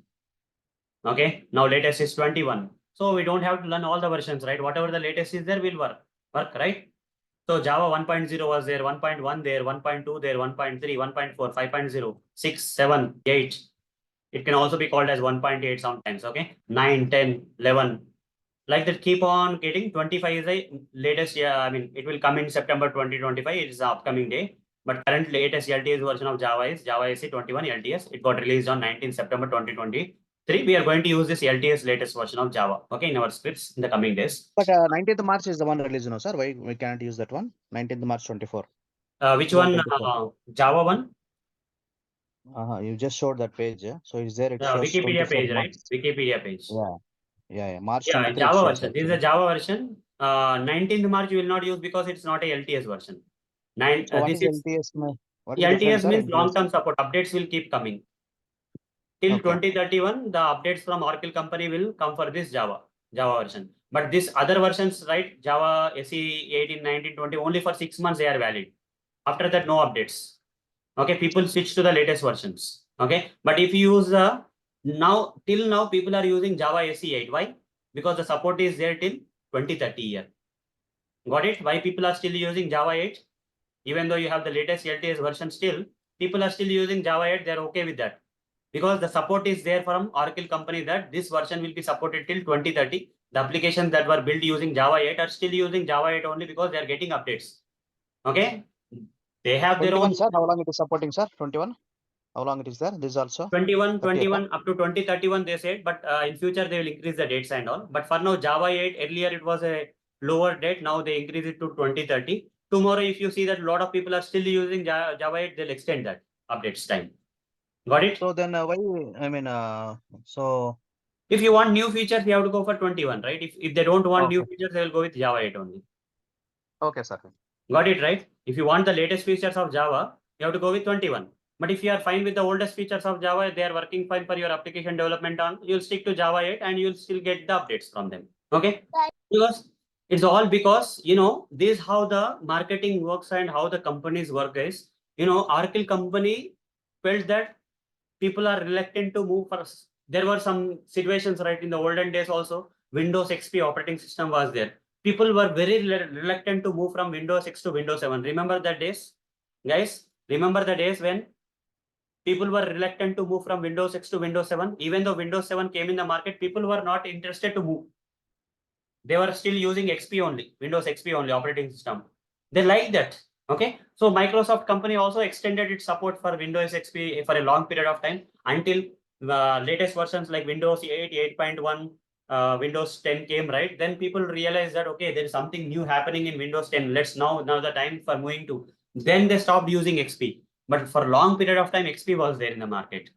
Okay. Now latest is 21. So we don't have to learn all the versions, right? Whatever the latest is there will work, right? So Java 1.0 was there, 1.1 there, 1.2 there, 1.3, 1.4, 5.0, 6, 7, 8. It can also be called as 1.8 sometimes, okay? 9, 10, 11. Like that, keep on getting. 25 is the latest, yeah, I mean, it will come in September 2025. It is the upcoming day. But current latest LTS version of Java is Java SE 21 LTS. It got released on 19 September 2023. We are going to use this LTS latest version of Java, okay, in our scripts in the coming days.
But 19th March is the one released, no, sir? Why we can't use that one? 19th March 24.
Which one? Java one?
You just showed that page. Yeah? So is there? It
Yeah,
shows
Wikipedia
24
page,
March.
right? Wikipedia page.
Yeah. March
Yeah,
23 it
Java
shows
version. This is a
actually.
Java version. 19th March you will not use because it's not a LTS version.
So what
This
is
is
LTS? What is the difference,
LTS
sir?
means
LTS?
long-term support. Updates will keep coming. Till
Okay.
2031, the updates from Oracle company will come for this Java version. But this other versions, right? Java SE 18, 19, 20, only for 6 months they are valid. After that, no updates. Okay, people switch to the latest versions. Okay, but if you use till now people are using Java SE 8. Why? Because the support is there till 2030 year. Got it? Why people are still using Java 8? Even though you have the latest LTS version still, people are still using Java 8. They're okay with that. Because the support is there from Oracle company that this version will be supported till 2030. The applications that were built using Java 8 are still using Java 8 only because they are getting updates. Okay? They have their
21,
own.
sir. How long it is supporting, sir? 21. How long it is there? This also
21,
30th,
21 up to 2031 they said, but in future they will increase the dates and all. But for now, Java 8, earlier it was a lower date. Now they increase it to 2030. Tomorrow, if you see that a lot of people are still using Java 8, they'll extend that updates time. Got it?
So then why? I mean, so
If you want new features, you have to go for 21, right? If they don't want new
okay.
features, they will go with Java 8 only.
Okay, sir.
Got it, right? If you want the latest features of Java, you have to go with 21. But if you are fine with the oldest features of Java, they are working fine for your application development on, you'll stick to Java 8 and you'll still get the updates from them. Okay? Because it's all because, this is how the marketing works and how the companies work is, Oracle company felt that people are reluctant to move first. There were some situations, right, in the olden days also, Windows XP operating system was there. People were very reluctant to move from Windows X to Windows 7. Remember the days, guys? Remember the days when people were reluctant to move from Windows X to Windows 7? Even though Windows 7 came in the market, people were not interested to move. They were still using XP only, Windows XP only operating system. They like that. Okay. So Microsoft company also extended its support for Windows XP for a long period of time until the latest versions like Windows 8, 8.1, Windows 10 came, right? Then people realized that, okay, there is something new happening in Windows 10. Let's now the time for moving to. Then they stopped using XP. But for a long period of time, XP was there in the market,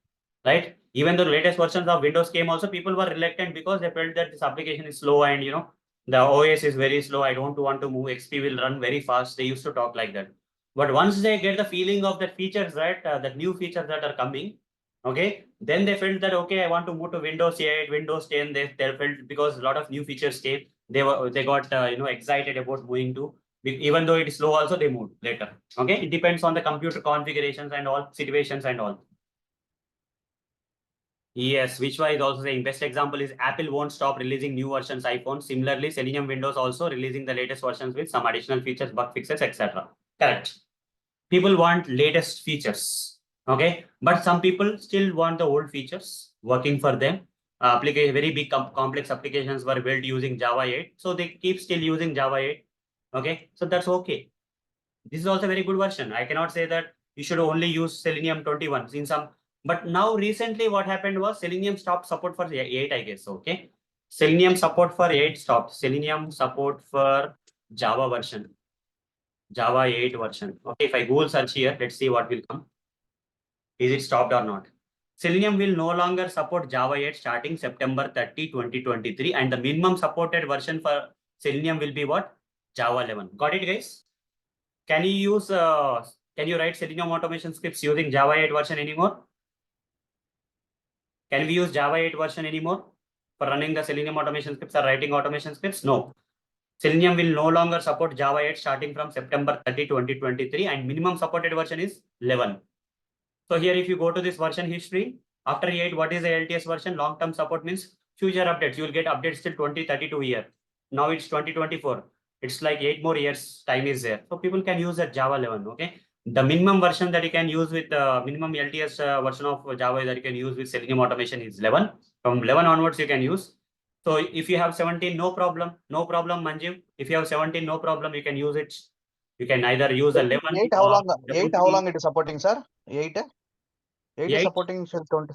right? Even the latest versions of Windows came also, people were reluctant because they felt that this application is slow and, the OS is very slow. I don't want to move. XP will run very fast. They used to talk like that. But once they get the feeling of the features, right, the new features that are coming, okay, then they felt that, okay, I want to move to Windows 8, Windows 10. They felt because a lot of new features came, they got excited about moving to. Even though it is slow, also they moved later. Okay, it depends on the computer configurations and all situations and all. Yes, which one is also saying best example is Apple won't stop releasing new versions iPhone. Similarly, Selenium Windows also releasing the latest versions with some additional features, bug fixes, etc. Correct. People want latest features. Okay, but some people still want the old features working for them. Application very big complex applications were built using Java 8, so they keep still using Java 8. Okay, so that's okay. This is also a very good version. I cannot say that you should only use Selenium 21 in some. But now recently what happened was Selenium stopped support for 8, I guess. Okay. Selenium support for 8 stopped. Selenium support for Java version. Java 8 version. Okay, if I Google search here, let's see what will come. Is it stopped or not? Selenium will no longer support Java 8 starting September 30, 2023. And the minimum supported version for Selenium will be what? Java 11. Got it, guys? Can you write Selenium automation scripts using Java 8 version anymore? Can we use Java 8 version anymore for running the Selenium automation scripts or writing automation scripts? No. Selenium will no longer support Java 8 starting from September 30, 2023 and minimum supported version is 11. So here if you go to this version history, after 8, what is the LTS version? Long-term support means future updates. You will get updates till 2032 year. Now it's 2024. It's like 8 more years time is there. So people can use that Java 11, okay? The minimum version that you can use with minimum LTS version of Java that you can use with Selenium automation is 11. From 11 onwards, you can use. So if you have 17, no problem. No problem, Manjeev. If you have 17, no problem, you can use it. You can either use 11
8 how
or
long? 8 how long it is supporting, sir? 8? 8 is
8?
supporting till 20.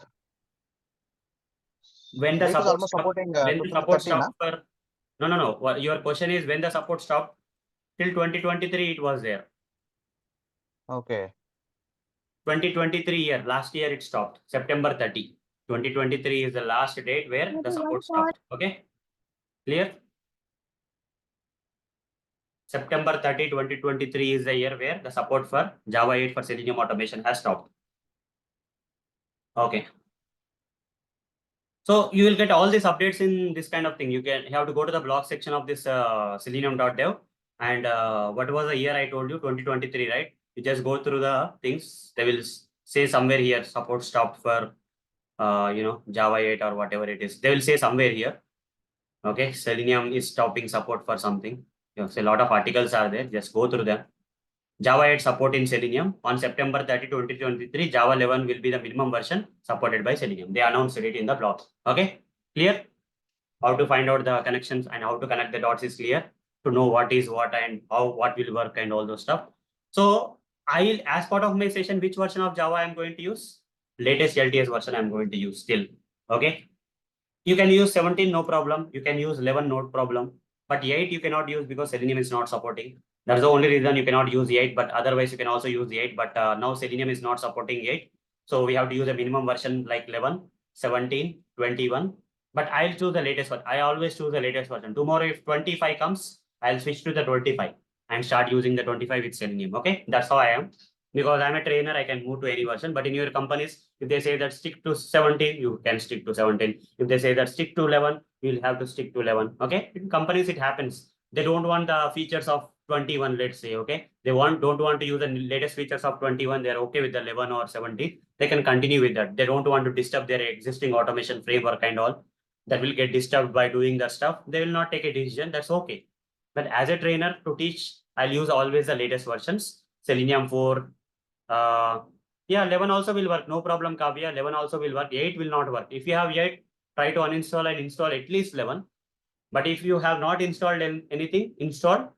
When the
8 is
support
almost
stop,
supporting
when the support
2013,
stopped for no. What your question is when the support stopped till 2023 it was there.
Okay.
2023 year, last year it stopped. September 30. 2023 is the last date where the support stopped. Okay. Clear? September 30, 2023 is the year where the support for Java 8 for Selenium automation has stopped. Okay. So you will get all these updates in this kind of thing. You have to go to the blog section of this selenium.dev. And what was the year I told you? 2023, right? You just go through the things. They will say somewhere here support stopped for Java 8 or whatever it is. They will say somewhere here. Okay, Selenium is stopping support for something. So a lot of articles are there. Just go through them. Java 8 support in Selenium. On September 30, 2023, Java 11 will be the minimum version supported by Selenium. They announced it in the blog. Okay, clear? How to find out the connections and how to connect the dots is clear. To know what is what and how what will work and all those stuff. So I'll, as part of my session, which version of Java I'm going to use? Latest LTS version I'm going to use still. Okay. You can use 17, no problem. You can use 11, no problem. But 8 you cannot use because Selenium is not supporting. That's the only reason you cannot use 8, but otherwise you can also use 8. But now Selenium is not supporting 8. So we have to use a minimum version like 11, 17, 21. But I'll choose the latest one. I always choose the latest version. Tomorrow, if 25 comes, I'll switch to the 25 and start using the 25 with Selenium. Okay, that's how I am. Because I'm a trainer, I can move to any version. But in your companies, if they say that stick to 17, you can stick to 17. If they say that stick to 11, you'll have to stick to 11. Okay, in companies it happens. They don't want the features of 21, let's say. Okay, they don't want to use the latest features of 21. They're okay with the 11 or 17. They can continue with that. They don't want to disturb their existing automation framework and all. That will get disturbed by doing that stuff. They will not take a decision. That's okay. But as a trainer to teach, I'll use always the latest versions. Selenium 4. Yeah, 11 also will work. No problem, Kavya. 11 also will work. 8 will not work. If you have 8, try to uninstall and install at least 11. But if you have not installed anything, install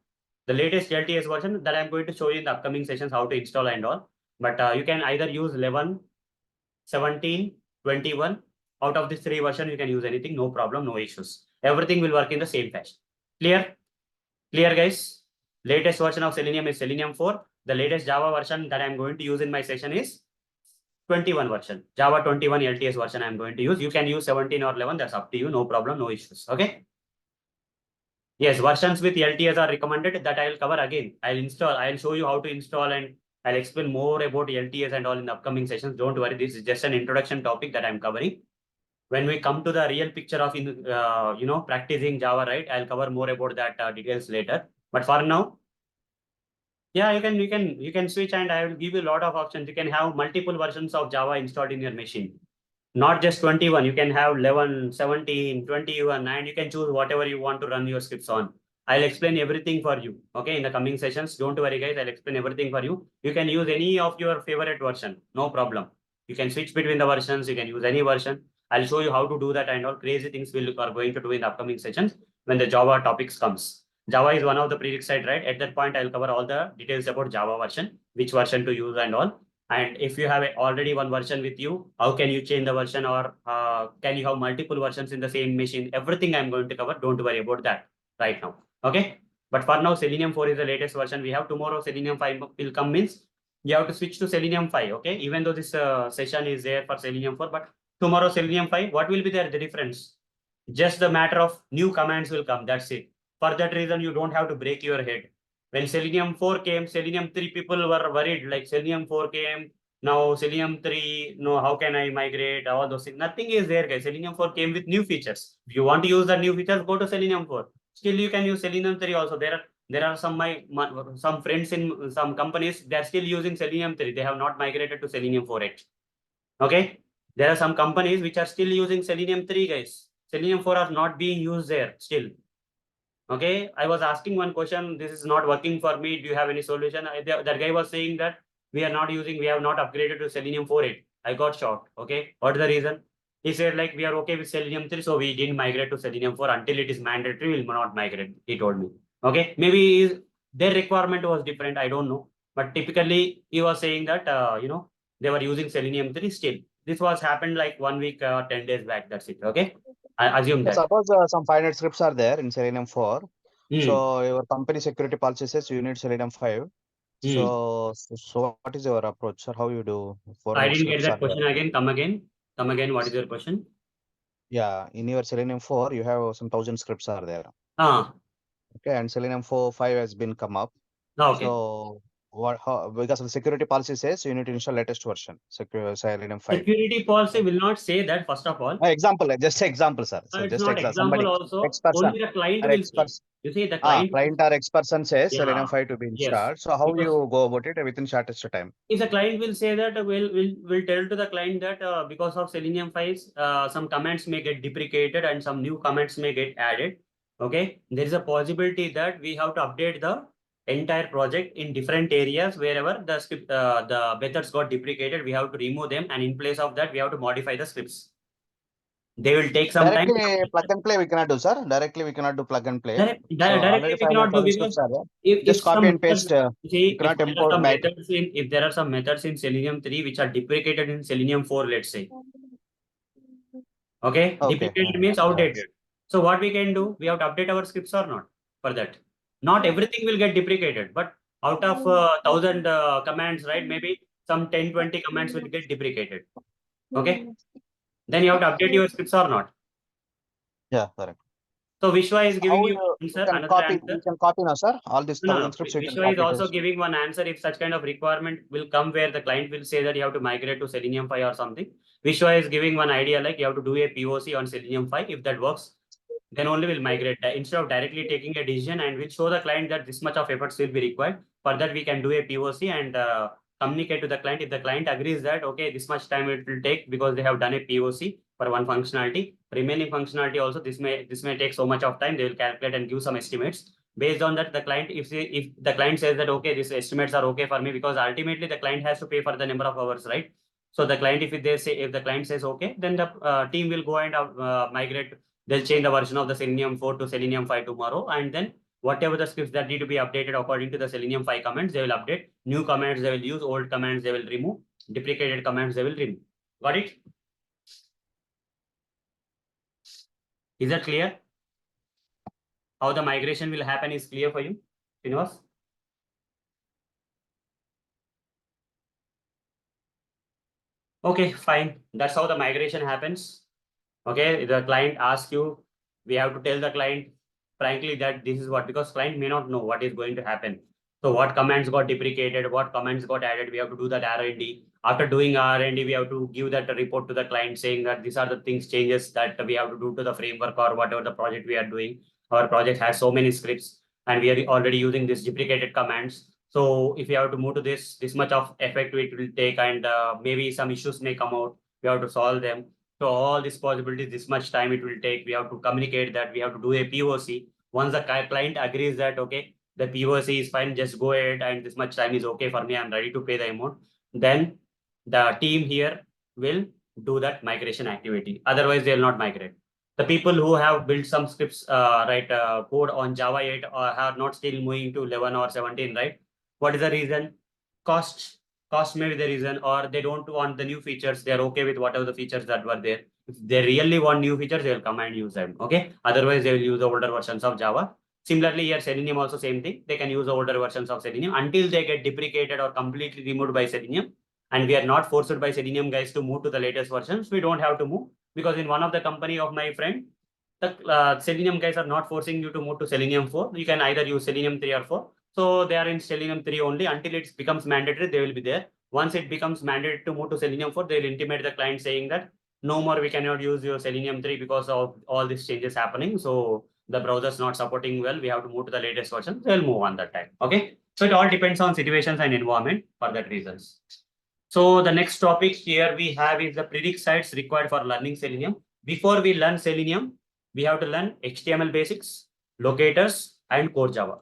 the latest LTS version that I'm going to show you in the upcoming sessions how to install and all. But you can either use 11, 17, 21. Out of these 3 versions, you can use anything. No problem, no issues. Everything will work in the same fashion. Clear? Clear, guys? Latest version of Selenium is Selenium 4. The latest Java version that I'm going to use in my session is 21 version. Java 21 LTS version I'm going to use. You can use 17 or 11. That's up to you. No problem, no issues. Okay. Yes, versions with LTS are recommended. That I'll cover again. I'll show you how to install and I'll explain more about LTS and all in the upcoming sessions. Don't worry. This is just an introduction topic that I'm covering. When we come to the real picture of practicing Java, right? I'll cover more about that details later. But for now, yeah, you can switch and I will give you a lot of options. You can have multiple versions of Java installed in your machine. Not just 21. You can have 11, 17, 21, and you can choose whatever you want to run your scripts on. I'll explain everything for you. Okay, in the coming sessions. Don't worry, guys. I'll explain everything for you. You can use any of your favorite version. No problem. You can switch between the versions. You can use any version. I'll show you how to do that and all crazy things we are going to do in the upcoming sessions when the Java topics comes. Java is one of the prerequisites, right? At that point, I'll cover all the details about Java version, which version to use and all. And if you have already one version with you, how can you change the version or can you have multiple versions in the same machine? Everything I'm going to cover. Don't worry about that right now. Okay. But for now, Selenium 4 is the latest version we have. Tomorrow, Selenium 5 will come means you have to switch to Selenium 5. Okay. Even though this session is there for Selenium 4, but tomorrow, Selenium 5, what will be there? The difference? Just the matter of new commands will come. That's it. For that reason, you don't have to break your head. When Selenium 4 came, Selenium 3 people were worried, like Selenium 4 came, now Selenium 3, no, how can I migrate, all those things. Nothing is there, guys. Selenium 4 came with new features. If you want to use the new features, go to Selenium 4. Still, you can use Selenium 3 also. There are some friends in some companies, they're still using Selenium 3. They have not migrated to Selenium 4 yet. Okay? There are some companies which are still using Selenium 3, guys. Selenium 4 are not being used there still. Okay, I was asking one question. This is not working for me. Do you have any solution? That guy was saying that we have not upgraded to Selenium 4.8. I got shocked. Okay, what is the reason? He said like we are okay with Selenium 3, so we didn't migrate to Selenium 4 until it is mandatory. We will not migrate. He told me. Okay, maybe their requirement was different. I don't know, but typically he was saying that they were using Selenium 3 still. This was happened like 1 week, 10 days back. That's it. Okay, I assume that.
Suppose some 500 scripts are there in Selenium 4.
Hmm.
So your company security policy says you need Selenium 5. So what is your approach, sir? How you do?
I
400
didn't get
scripts are
that question
there.
again. Come again. Come again. What is your question?
Yeah, in your Selenium 4, you have some 1000 scripts are there.
Ah,
Okay, and Selenium 5 has been come up.
okay.
So because the security policy says you need to install latest version, Selenium 5.
Security policy will not say that, first of all.
Example, just example, sir. So
It's
just
not
example.
example
Somebody,
also.
X-person
Only the client
or
will say.
X-person.
You see, the client.
Client or X-person says
Yeah.
Selenium 5 to be
Yes.
installed. So how
Because
you go about it within shortest time?
if the client will say that, we'll tell to the client that because of Selenium 5, some comments may get deprecated and some new comments may get added. Okay, there is a possibility that we have to update the entire project in different areas wherever the script, the methods got deprecated. We have to remove them, and in place of that, we have to modify the scripts. They will take some time.
Directly plug and play we cannot do, sir. Directly we cannot do plug and play. So
Directly
already
we cannot do
500,000
because
scripts are there.
if
Just copy
some
and
methods,
paste. You
see, if
cannot
there are
import
some
back.
methods in, if there are some methods in Selenium 3 which are deprecated in Selenium 4, let's say. Okay,
Okay.
deprecated means outdated. So what we can do, we have to update our scripts or not for that. Not everything will get deprecated, but out of 1000 commands, right? Maybe some 10, 20 commands will get deprecated. Okay, then you have to update your scripts or not.
Yeah, correct.
So Vishwa is
So
giving
how
you
you
answer,
can
another
copy?
answer.
You can copy now, sir. All these
No,
1000 scripts you can
Vishwa is
copy
also
to.
giving one answer if such kind of requirement will come where the client will say that you have to migrate to Selenium 5 or something. Vishwa is giving one idea like you have to do a POC on Selenium 5. If that works, then only we'll migrate. Instead of directly taking a decision, and we'll show the client that this much of efforts will be required. For that, we can do a POC and communicate to the client. If the client agrees that, okay, this much time it will take because they have done a POC for one functionality, remaining functionality also, this may take so much of time, they will calculate and give some estimates. Based on that, the client, if the client says that, okay, these estimates are okay for me, because ultimately the client has to pay for the number of hours, right? So the client, if the client says okay, then the team will go and migrate. They'll change the version of the Selenium 4 to Selenium 5 tomorrow, and then whatever the scripts that need to be updated according to the Selenium 5 commands, they will update. New commands they will use, old commands they will remove, deprecated commands they will remove. Got it? Is that clear? How the migration will happen is clear for you, Srinivas? Okay, fine. That's how the migration happens. Okay, the client asks you, we have to tell the client frankly that this is what, because client may not know what is going to happen. So what commands got deprecated, what commands got added, we have to do that R&D. After doing R&D, we have to give that report to the client saying that these are the things, changes that we have to do to the framework or whatever the project we are doing. Our project has so many scripts and we are already using these deprecated commands. So if you have to move to this much of effect it will take, and maybe some issues may come out, we have to solve them. So all these possibilities, this much time it will take, we have to communicate that, we have to do a POC. Once the client agrees that, okay, the POC is fine, just go ahead and this much time is okay for me, I'm ready to pay the amount, then the team here will do that migration activity. Otherwise, they will not migrate. The people who have built some scripts, code on Java 8 or are not still moving to 11 or 17, right? What is the reason? Cost may be the reason, or they don't want the new features. They're okay with whatever the features that were there. If they really want new features, they will come and use them. Okay. Otherwise, they will use the older versions of Java. Similarly, here Selenium also same thing. They can use the older versions of Selenium until they get deprecated or completely removed by Selenium. And we are not forced by Selenium guys to move to the latest versions. We don't have to move, because in one of the company of my friend, the Selenium guys are not forcing you to move to Selenium 4. You can either use Selenium 3 or 4. So they are in Selenium 3 only until it becomes mandatory. They will be there. Once it becomes mandatory to move to Selenium 4, they will intimate the client saying that no more, we cannot use your Selenium 3 because of all these changes happening. So the browser's not supporting well. We have to move to the latest version. They'll move on that time. Okay. So it all depends on situations and environment for that reasons. So the next topic here we have is the prerequisites required for learning Selenium. Before we learn Selenium, we have to learn HTML basics. locators, and core Java.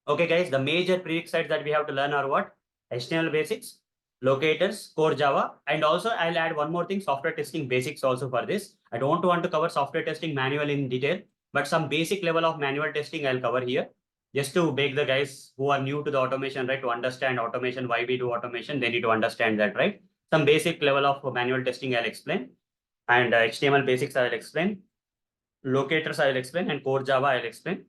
Okay, guys, the major prerequisites that we have to learn are what? HTML basics, locators, core Java, and also I'll add one more thing, software testing basics also for this. I don't want to cover software testing manual in detail, but some basic level of manual testing I'll cover here, just to make the guys who are new to the automation, right, to understand automation, why we do automation, they need to understand that, right? Some basic level of manual testing I'll explain, and HTML basics I'll explain, locators I'll explain, and core Java I'll explain.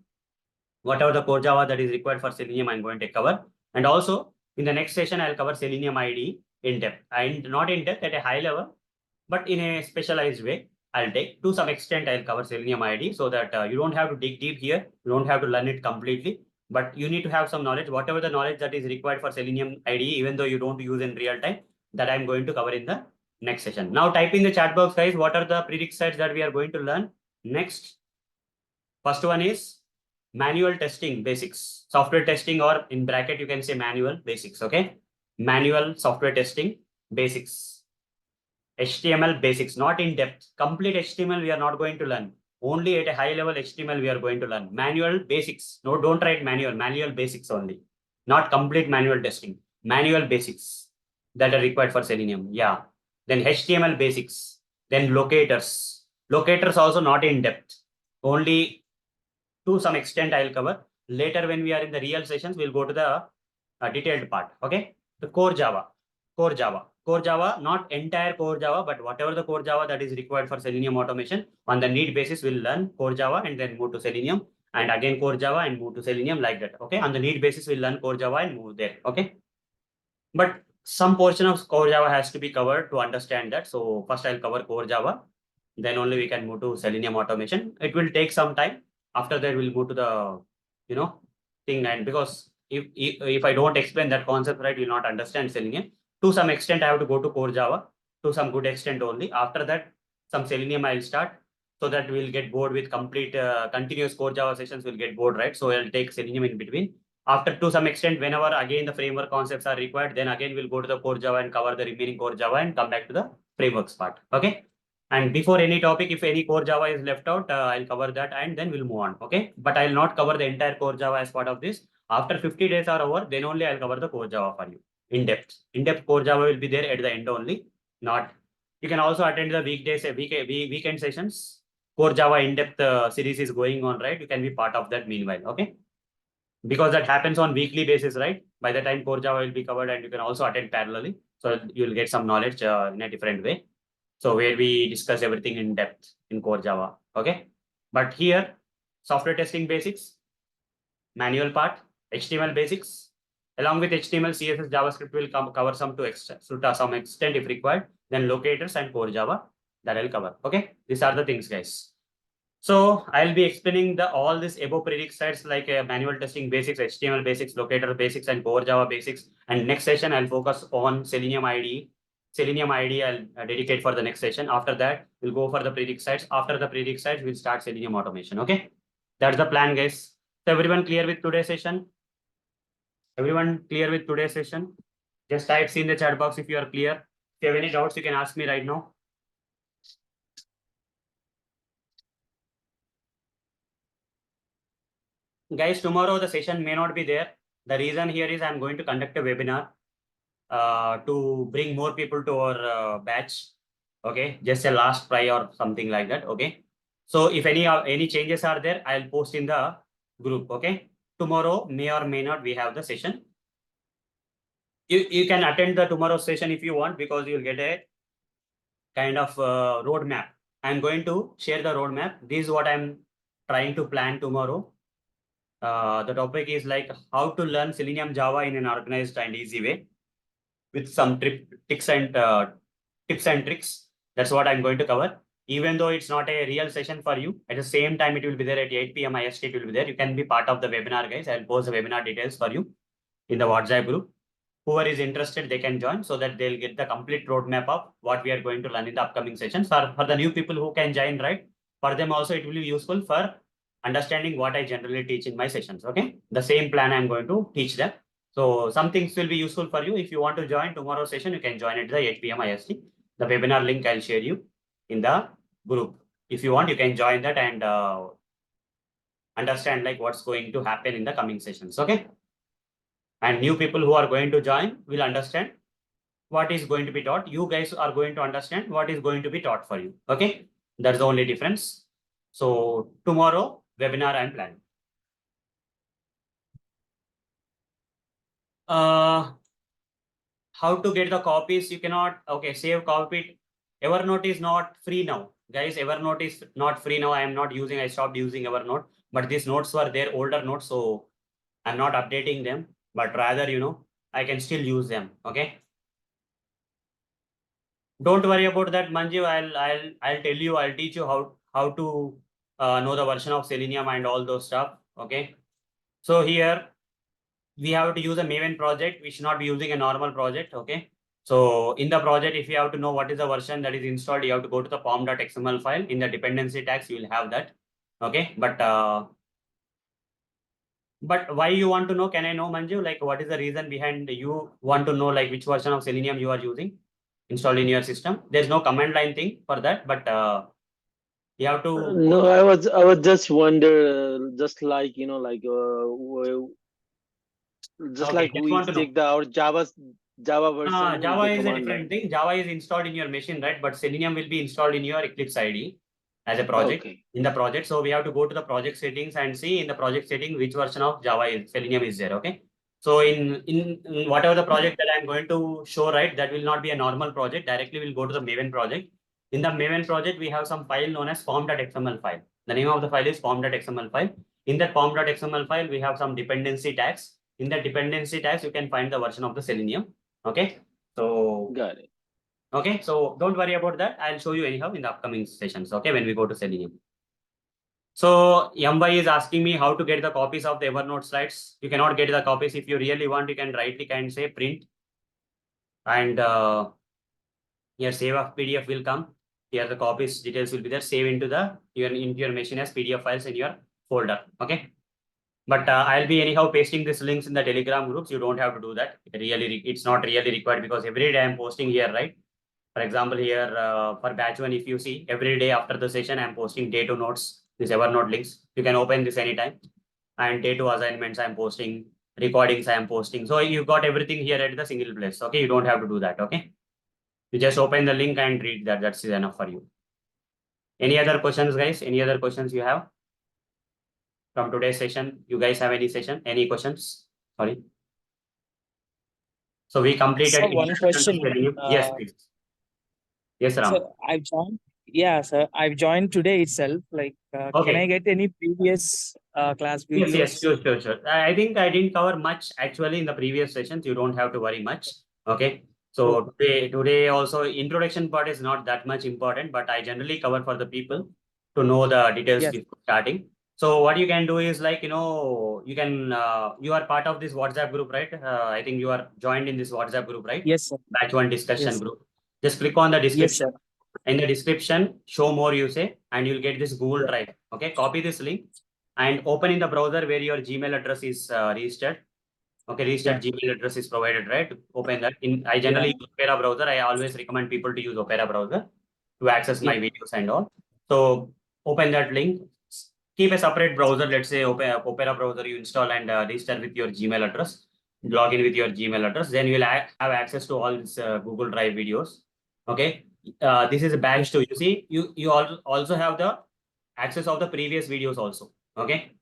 Whatever the core Java that is required for Selenium, I'm going to cover. And also in the next session, I'll cover Selenium IDE in depth, and not in depth at a high level, but in a specialized way. I'll take to some extent, I'll cover Selenium IDE so that you don't have to dig deep here. You don't have to learn it completely, but you need to have some knowledge, whatever the knowledge that is required for Selenium IDE, even though you don't use in real time, that I'm going to cover in the next session. Now type in the chat box, guys, what are the prerequisites that we are going to learn next? First one is manual testing basics, software testing, or in bracket, you can say manual basics. Okay. Manual software testing basics, HTML basics, not in depth. Complete HTML, we are not going to learn. Only at a high level HTML, we are going to learn. Manual basics. No, don't write manual basics only. Not complete manual testing. Manual basics that are required for Selenium. Yeah. Then HTML basics. Then locators. Locators also not in depth. Only to some extent I'll cover. Later when we are in the real sessions, we'll go to the detailed part. Okay. The core Java, not entire core Java, but whatever the core Java that is required for Selenium automation, on the need basis, we'll learn core Java and then move to Selenium, and again core Java and move to Selenium, like that. Okay. On the need basis, we'll learn core Java and move there. Okay. But some portion of core Java has to be covered to understand that. So first I'll cover core Java, then only we can move to Selenium automation. It will take some time. After that, we'll move to the, thing. And because if I don't explain that concept right, you'll not understand Selenium. To some extent, I have to go to core Java, to some good extent only. After that, some Selenium I'll start, so that we'll get bored with complete continuous core Java sessions, we'll get bored, right? So I'll take Selenium in between. After, to some extent, whenever again the framework concepts are required, then again we'll go to the core Java and cover the remaining core Java and come back to the frameworks part. Okay. And before any topic, if any core Java is left out, I'll cover that and then we'll move on. Okay. But I'll not cover the entire core Java as part of this. After 50 days are over, then only I'll cover the core Java for you in depth. In depth core Java will be there at the end only. Not, you can also attend the weekdays, weekend sessions. Core Java in depth series is going on, right? You can be part of that meanwhile. Okay. Because that happens on weekly basis, right? By the time core Java will be covered, and you can also attend parallelly. So you'll get some knowledge in a different way. So where we discuss everything in depth in core Java. Okay. But here, software testing basics, manual part, HTML basics, along with HTML, CSS, JavaScript will cover some to some extent if required. Then locators and core Java, that I'll cover. Okay. These are the things, guys. So I'll be explaining all this above prerequisites like manual testing basics, HTML basics, locator basics, and core Java basics. And next session, I'll focus on Selenium IDE. Selenium IDE I'll dedicate for the next session. After that, we'll go for the prerequisites. After the prerequisites, we'll start Selenium automation. Okay. That's the plan, guys. So everyone clear with today's session? Everyone clear with today's session? Just type C in the chat box if you are clear. If you have any doubts, you can ask me right now. Guys, tomorrow the session may not be there. The reason here is I'm going to conduct a webinar to bring more people to our batch. Okay, just a last try or something like that. Okay, so if any changes are there, I'll post in the group. Okay, tomorrow may or may not we have the session. You can attend the tomorrow session if you want, because you'll get a kind of roadmap. I'm going to share the roadmap. This is what I'm trying to plan tomorrow. The topic is like how to learn Selenium Java in an organized and easy way with some tips and tricks. That's what I'm going to cover. Even though it's not a real session for you, at the same time, it will be there at 8 p.m. IST. It will be there. You can be part of the webinar, guys. I'll post the webinar details for you in the WhatsApp group. Whoever is interested, they can join so that they'll get the complete roadmap of what we are going to learn in the upcoming sessions. For the new people who can join, right? For them also, it will be useful for understanding what I generally teach in my sessions. Okay. The same plan I'm going to teach them. So some things will be useful for you. If you want to join tomorrow's session, you can join at the 8 p.m. IST. The webinar link I'll share you in the group. If you want, you can join that and understand like what's going to happen in the coming sessions. Okay. And new people who are going to join will understand what is going to be taught. You guys are going to understand what is going to be taught for you. Okay. That's the only difference. So tomorrow webinar I'm planning. How to get the copies? You cannot, okay, save copy. Evernote is not free now. Guys, Evernote is not free now. I stopped using Evernote, but these notes were there, older notes. So I'm not updating them, but rather, I can still use them. Okay. Don't worry about that, Manju. I'll tell you, I'll teach you how to know the version of Selenium and all those stuff. Okay. So here we have to use a Maven project. We should not be using a normal project. Okay. So in the project, if you have to know what is the version that is installed, you have to go to the pom.xml file. In the dependency tags, you will have that. Okay. But why you want to know? Can I know, Manju? Like, what is the reason behind you want to know like which version of Selenium you are using installed in your system? There's no command line thing for that, but you have to
No, I was just wonder, just like just
okay,
like
just
we
want to know.
take our Java version with
Java
the
is a
command
different
line.
thing. Java is installed in your machine, right? But Selenium will be installed in your Eclipse IDE as a project
Okay.
in the project. So we have to go to the project settings and see in the project setting which version of Java is Selenium is there. Okay. So in whatever the project that I'm going to show, right, that will not be a normal project. Directly we'll go to the Maven project. In the Maven project, we have some file known as form.xml file. The name of the file is form.xml file. In that form.xml file, we have some dependency tags. In that dependency tags, you can find the version of the Selenium. Okay. So,
Got it.
okay. So don't worry about that. I'll show you anyhow in the upcoming sessions. Okay. When we go to Selenium. So MY is asking me how to get the copies of the Evernote slides. You cannot get the copies. If you really want, you can right click and say print. And your save of PDF will come. Here the copies details will be there. Save into your machine as PDF files in your folder. Okay. But I'll be anyhow pasting these links in the Telegram groups. You don't have to do that. It's not really required because every day I'm posting here, right? For example, here for batch 1, if you see every day after the session, I'm posting day 2 notes, this Evernote links. You can open this anytime. And day 2 assignments, I'm posting, recordings, I'm posting. So you got everything here at the single place. Okay, you don't have to do that. Okay, you just open the link and read that. That's enough for you. Any other questions, guys? Any other questions you have from today's session? You guys have any session? Any questions? Sorry. So we completed.
So one question.
Yes, please. Yes, Ram.
So I've joined. Yeah, sir. I've joined today itself. Like, can I get any previous class videos?
Yes, sure. I think I didn't cover much actually in the previous sessions. You don't have to worry much. Okay. So today also introduction part is not that much important, but I generally cover for the people to know the details
Yes.
before starting. So what you can do is like, you can, you are part of this WhatsApp group, right? I think you are joined in this WhatsApp group, right?
Yes, sir.
Batch 1 discussion
Yes.
group. Just click on the
Yes,
description.
sir.
In the description, show more you say, and you'll get this Google Drive. Okay. Copy this link and open in the browser where your Gmail address is registered. Okay, registered Gmail address is provided, right? Open that. I generally use Opera browser. I always recommend people to use Opera browser to access my videos and all. So open that link. Keep a separate browser. Let's say Opera browser you install and register with your Gmail address. Log in with your Gmail address. Then you will have access to all these Google Drive videos. Okay. This is a batch 2. You see, you also have the access of the previous videos also. Okay.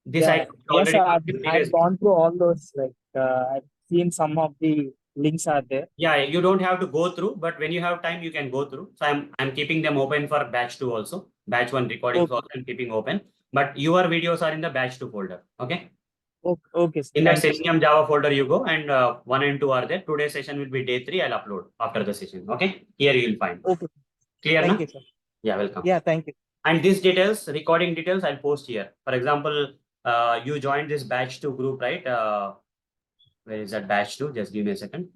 This I
Yes, sir.
already
I've gone through all those. Like, I've seen some of the links are there.
Yeah, you don't have to go through, but when you have time, you can go through. So I'm keeping them open for batch 2 also. Batch 1 recordings also I'm keeping open. But your videos are in the batch 2 folder. Okay.
Okay.
In that Selenium Java folder you go, and 1 and 2 are there. Today's session will be day 3. I'll upload after the session. Okay. Here you will find.
Okay.
Clear
Thank
now?
you, sir.
Yeah, welcome.
Yeah, thank you.
And these details, recording details, I'll post here. For example, you joined this batch 2 group, right? Where is that batch 2? Just give me a second.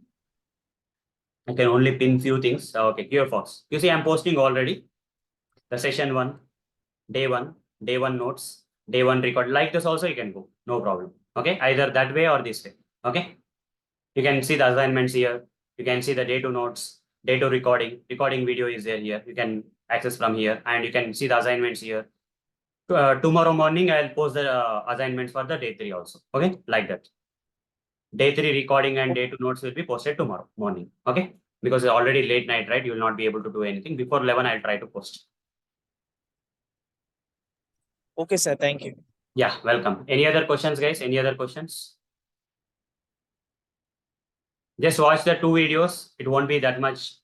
I can only pin few things. Okay, QFox. You see, I'm posting already the session 1, day 1 notes, day 1 record. Like this also you can go, no problem. Okay, either that way or this way. Okay, you can see the assignments here. You can see the day 2 notes, day 2 recording video is there here. You can access from here, and you can see the assignments here. Tomorrow morning, I'll post the assignments for the day 3 also. Okay, like that. Day 3 recording and day 2 notes will be posted tomorrow morning. Okay, because it's already late night, right? You will not be able to do anything. Before 11, I'll try to post.
Okay, sir. Thank you.
Yeah, welcome. Any other questions, guys? Any other questions? Just watch the 2 videos. It won't be that much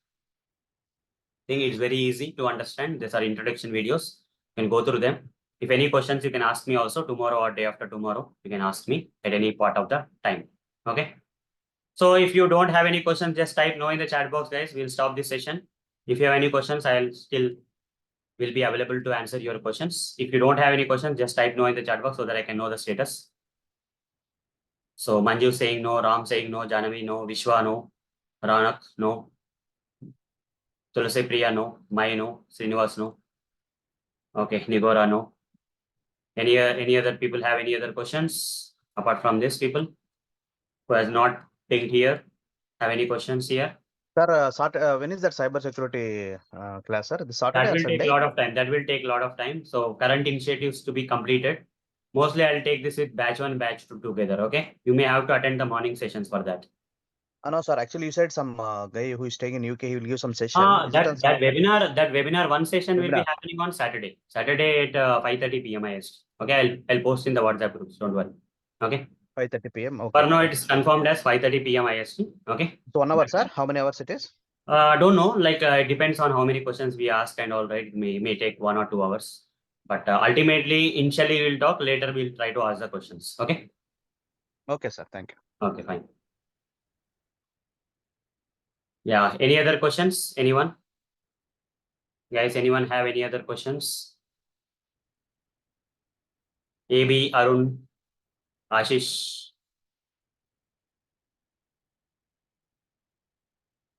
thing. It's very easy to understand. These are introduction videos. You can go through them. If any questions, you can ask me also tomorrow or day after tomorrow. You can ask me at any part of the time. Okay. So if you don't have any questions, just type no in the chat box, guys. We'll stop this session. If you have any questions, I'll still will be available to answer your questions. If you don't have any questions, just type no in the chat box so that I can know the status. So Manju saying no, Ram saying no, Janavi no, Vishwa no, Ranak no, Tulasi Priya no, Mai no, Srinivas no. Okay, Nigora no. Any other people have any other questions apart from this people who has not pinged here? Have any questions here?
Sir, when is that cyber security class, sir? This Saturday
That
or
will
Sunday?
take a lot of time. That will take a lot of time. So current initiatives to be completed. Mostly I'll take this with batch 1, batch 2 together. Okay. You may have to attend the morning sessions for that.
No, sir. Actually, you said some guy who is staying in UK, he will give some session. Is it on
That webinar, one session will be
Webinar.
happening on Saturday. Saturday at 5:30 p.m. IST. Okay, I'll post in the WhatsApp groups. Don't worry. Okay.
5:30 p.m. Okay.
For now, it's confirmed as 5:30 p.m. IST. Okay.
So 1 hour, sir. How many hours it is?
Don't know. Like it depends on how many questions we ask and all. Right, it may take 1 or 2 hours. But ultimately, initially we'll talk. Later we'll try to ask the questions. Okay.
Okay, sir. Thank you.
Okay, fine. Yeah. Any other questions? Anyone? Guys, anyone have any other questions? AB, Arun, Ashish.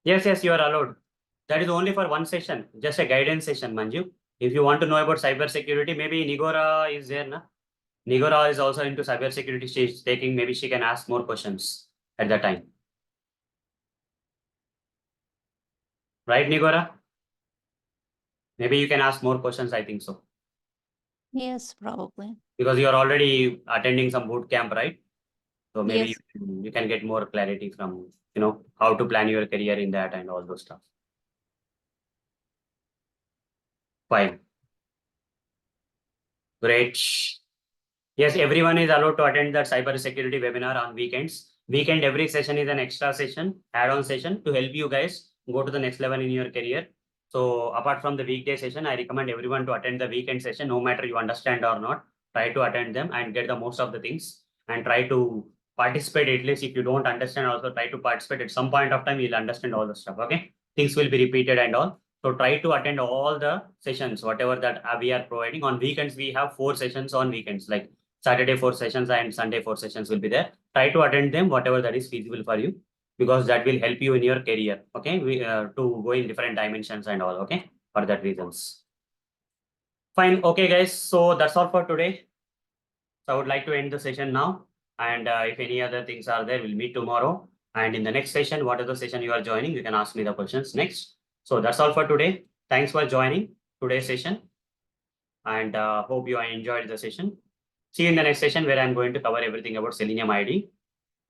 Yes, you are allowed. That is only for one session, just a guidance session, Manju. If you want to know about cyber security, maybe Nigora is there, na? Nigora is also into cyber security. She's taking, maybe she can ask more questions at that time. Right, Nigora? Maybe you can ask more questions, I think so.
Yes, probably.
Because you are already attending some boot camp, right? So maybe
Yes.
you can get more clarity from, how to plan your career in that and all those stuff. Fine. Great. Yes, everyone is allowed to attend that cyber security webinar on weekends. Weekend, every session is an extra session, add-on session to help you guys go to the next level in your career. So apart from the weekday session, I recommend everyone to attend the weekend session, no matter you understand or not. Try to attend them and get the most of the things and try to participate. At least if you don't understand, also try to participate. At some point of time, you'll understand all the stuff. Okay, things will be repeated and all. So try to attend all the sessions, whatever that we are providing. On weekends, we have 4 sessions on weekends, like Saturday 4 sessions and Sunday 4 sessions will be there. Try to attend them, whatever that is feasible for you, because that will help you in your career. Okay, to go in different dimensions and all. Okay, for that reasons. Fine. Okay, guys. So that's all for today. So I would like to end the session now. And if any other things are there, we'll meet tomorrow. And in the next session, whatever session you are joining, you can ask me the questions next. So that's all for today. Thanks for joining today's session. And hope you enjoyed the session. See you in the next session where I'm going to cover everything about Selenium ID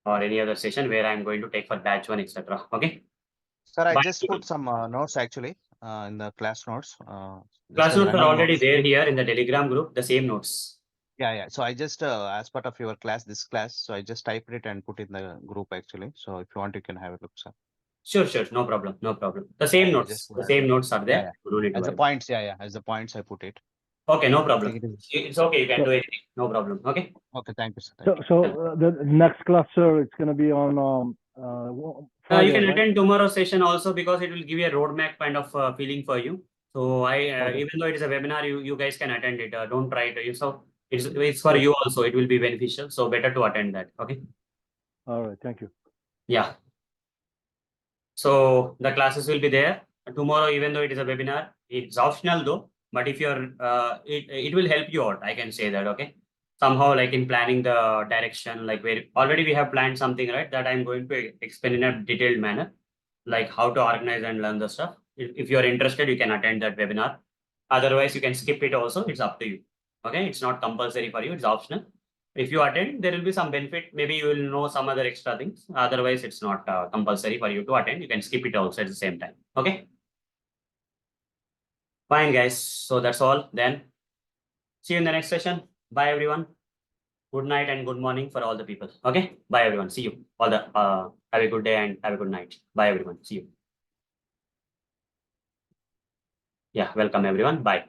or any other session where I'm going to take for batch 1, etc. Okay.
Sir, I
Bye.
just put some notes actually in the class notes.
Class notes are
running
already
notes.
there here in the Telegram group, the same notes.
Yeah. So I just, as part of your class, this class, so I just typed it and put in the group actually. So if you want, you can have a look, sir.
Sure. No problem. The same notes. The same notes are there.
Yeah.
You don't need to
As the
worry.
points, as the points I put it.
Okay, no problem.
I think it is-
It's okay. You can do anything. No problem. Okay.
Okay, thank you, sir. Thank you.
So the next class, sir, it's gonna be on Friday,
You can
right?
attend tomorrow's session also because it will give you a roadmap kind of feeling for you. So
Okay.
even though it is a webinar, you guys can attend it. Don't try it. So it's for you also. It will be beneficial. So better to attend that. Okay.
All right, thank you.
Yeah. So the classes will be there tomorrow, even though it is a webinar. It's optional though, but if you're, it will help you out. I can say that. Okay. Somehow, like in planning the direction, like where already we have planned something, right? That I'm going to explain in a detailed manner, like how to organize and learn the stuff. If you're interested, you can attend that webinar. Otherwise, you can skip it also. It's up to you. Okay, it's not compulsory for you, it's optional. If you attend, there will be some benefit. Maybe you will know some other extra things. Otherwise, it's not compulsory for you to attend. You can skip it also at the same time. Okay. Fine, guys. So that's all. Then see you in the next session. Bye, everyone. Good night and good morning for all the people. Okay. Bye, everyone. See you. All the have a good day and have a good night. Bye, everyone. See you. Yeah. Welcome, everyone. Bye.